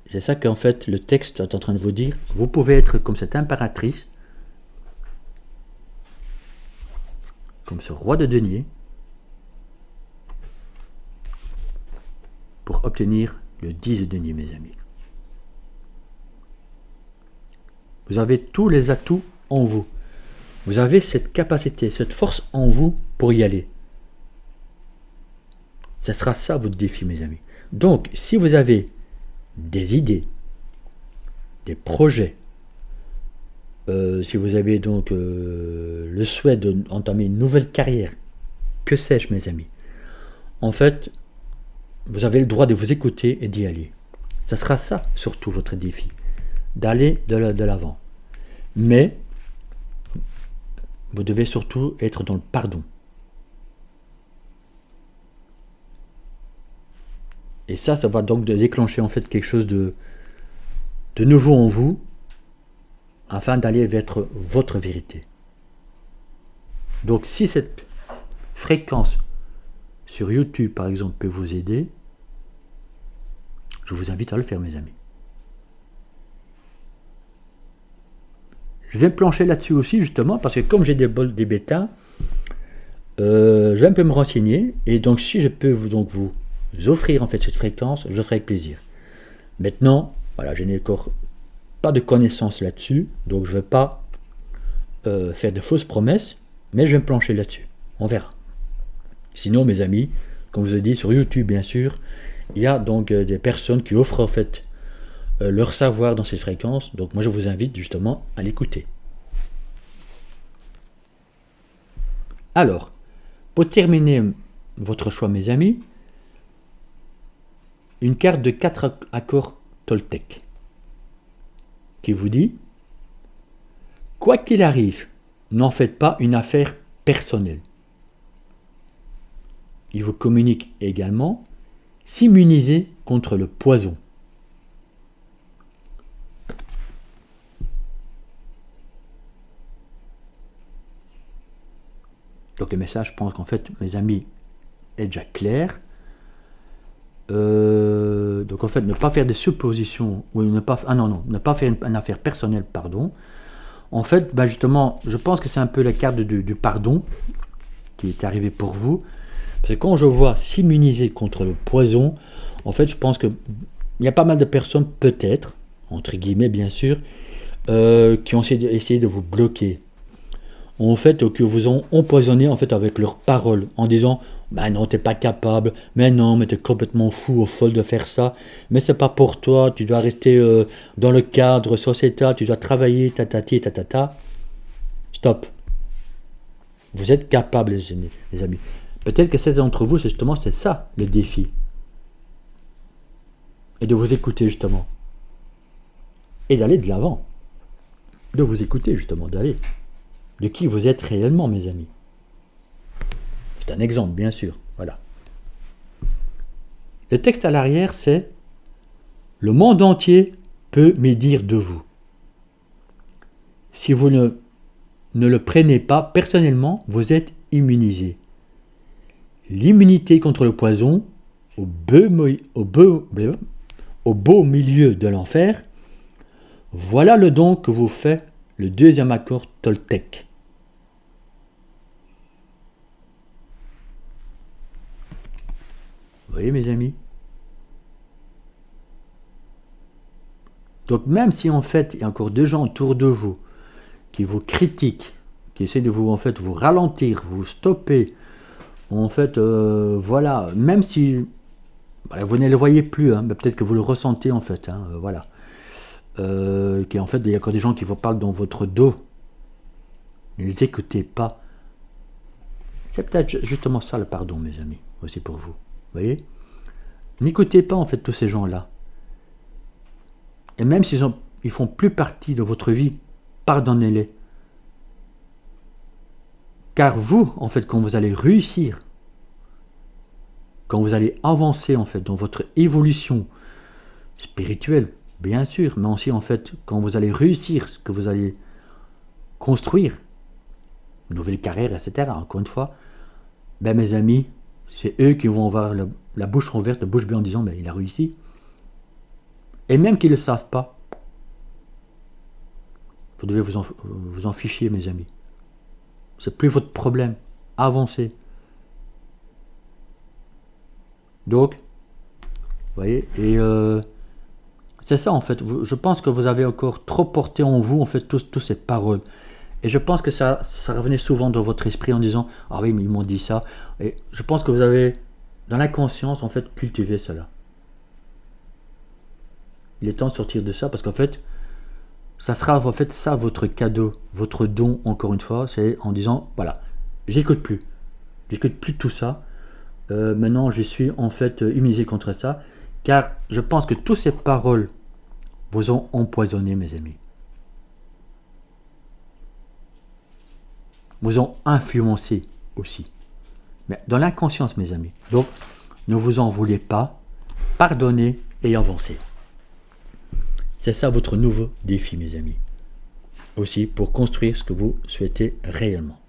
[SPEAKER 1] C'est ça qu'en fait le texte est en train de vous dire. Vous pouvez être comme cette impératrice, comme ce roi de denier, pour obtenir le 10 de denier, mes amis. Vous avez tous les atouts en vous. Vous avez cette capacité, cette force en vous pour y aller. Ce sera ça votre défi, mes amis. Donc, si vous avez des idées, des projets, si vous avez donc le souhait d'entamer une nouvelle carrière, que sais-je, mes amis, en fait, vous avez le droit de vous écouter et d'y aller. Ça sera ça, surtout, votre défi, d'aller de l'avant. Mais, vous devez surtout être dans le pardon. Et ça va donc déclencher en fait quelque chose de nouveau en vous, afin d'aller vers votre vérité. Donc si cette fréquence sur YouTube par exemple peut vous aider, je vous invite à le faire, mes amis. Je vais me plancher là-dessus aussi justement, parce que comme j'ai des bêtas, je vais un peu me renseigner, et donc si je peux vous offrir en fait cette fréquence, je le ferai avec plaisir. Maintenant, voilà, je n'ai encore pas de connaissances là-dessus, donc je ne vais pas faire de fausses promesses, mais je vais me plancher là-dessus. On verra. Sinon, mes amis, comme je vous ai dit, sur YouTube, bien sûr, il y a donc des personnes qui offrent en fait leur savoir dans cette fréquence, donc moi je vous invite justement à l'écouter. Alors, pour terminer votre choix, mes amis, une carte de 4 accords Toltec qui vous dit: quoi qu'il arrive, n'en faites pas une affaire personnelle. Il vous communique également: s'immuniser contre le poison. Donc le message, je pense qu'en fait, mes amis, est déjà clair. Donc en fait, ne pas faire des suppositions, ou ne pas faire une affaire personnelle, pardon. En fait, justement, je pense que c'est un peu la carte du pardon qui est arrivée pour vous. Parce que quand je vois s'immuniser contre le poison, en fait, je pense que il y a pas mal de personnes, peut-être, entre guillemets bien sûr, qui ont essayé de vous bloquer. En fait, que vous ont empoisonné en fait avec leurs paroles, en disant: bah non, t'es pas capable, mais non, mais t'es complètement fou ou folle de faire ça, mais c'est pas pour toi, tu dois rester dans le cadre sociétal, tu dois travailler, tatati, tatata. Stop. Vous êtes capables, les amis. Peut-être que certains d'entre vous, justement, c'est ça le défi. Et de vous écouter, justement. Et d'aller de l'avant. De vous écouter, justement, d'aller. De qui vous êtes réellement, mes amis. C'est un exemple, bien sûr. Voilà. Le texte à l'arrière, c'est: le monde entier peut médire de vous. Si vous ne le prenez pas personnellement, vous êtes immunisé. L'immunité contre le poison, au beau milieu de l'enfer, voilà le don que vous fait le deuxième accord Toltec. Vous voyez, mes amis? Donc même si en fait il y a encore des gens autour de vous qui vous critiquent, qui essaient de vous en fait vous ralentir, vous stopper, en fait voilà, même si vous ne les voyez plus, mais peut-être que vous le ressentez en fait, voilà, qui en fait il y a encore des gens qui vous parlent dans votre dos, ne les écoutez pas. C'est peut-être justement ça le pardon, mes amis, aussi pour vous. Vous voyez? N'écoutez pas en fait tous ces gens-là. Et même s'ils font plus partie de votre vie, pardonnez-les. Car vous, en fait, quand vous allez réussir, quand vous allez avancer en fait dans votre évolution spirituelle, bien sûr, mais aussi en fait, quand vous allez réussir ce que vous allez construire, une nouvelle carrière, etc., encore une fois, ben mes amis, c'est eux qui vont avoir la bouche ouverte, la bouche bée en disant, ben il a réussi. Et même qu'ils ne le savent pas, vous devez vous en ficher, mes amis. C'est plus votre problème. Avancez. Donc, vous voyez, et c'est ça en fait. Je pense que vous avez encore trop porté en vous en fait toutes ces paroles. Et je pense que ça revenait souvent dans votre esprit en disant ah oui mais ils m'ont dit ça. Et je pense que vous avez dans la conscience en fait cultivé cela. Il est temps de sortir de ça parce qu'en fait ça sera en fait ça votre cadeau, votre don encore une fois, c'est en disant voilà j'écoute plus tout ça. Maintenant je suis en fait immunisé contre ça car je pense que toutes ces paroles vous ont empoisonné mes amis. Vous ont influencé aussi. Mais dans l'inconscience, mes amis. Donc, ne vous en voulez pas. Pardonnez et avancez. C'est ça votre nouveau défi, mes amis. Aussi, pour construire ce que vous souhaitez réellement.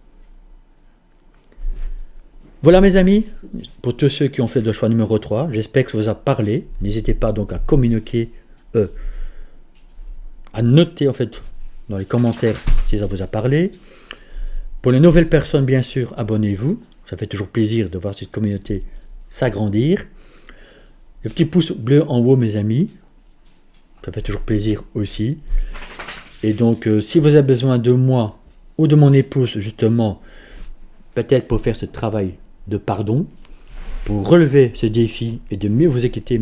[SPEAKER 1] Voilà, mes amis. Pour tous ceux qui ont fait le choix numéro 3, j'espère que ça vous a parlé. N'hésitez pas donc à communiquer, à noter en fait dans les commentaires si ça vous a parlé. Pour les nouvelles personnes, bien sûr, abonnez-vous. Ça fait toujours plaisir de voir cette communauté s'agrandir. Le petit pouce bleu en haut, mes amis. Ça fait toujours plaisir aussi. Et donc, si vous avez besoin de moi ou de mon épouse, justement, peut-être pour faire ce travail de pardon, pour relever ce défi et de mieux vous écouter,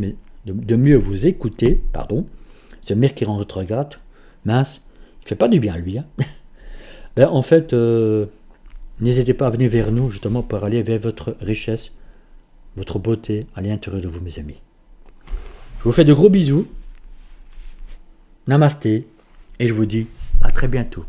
[SPEAKER 1] ce Mercure en rétrograde, mince, il fait pas du bien à lui, hein. Ben, en fait, n'hésitez pas à venir vers nous justement pour aller vers votre richesse, votre beauté à l'intérieur de vous, mes amis. Je vous fais de gros bisous. Namasté. Et je vous dis à très bientôt.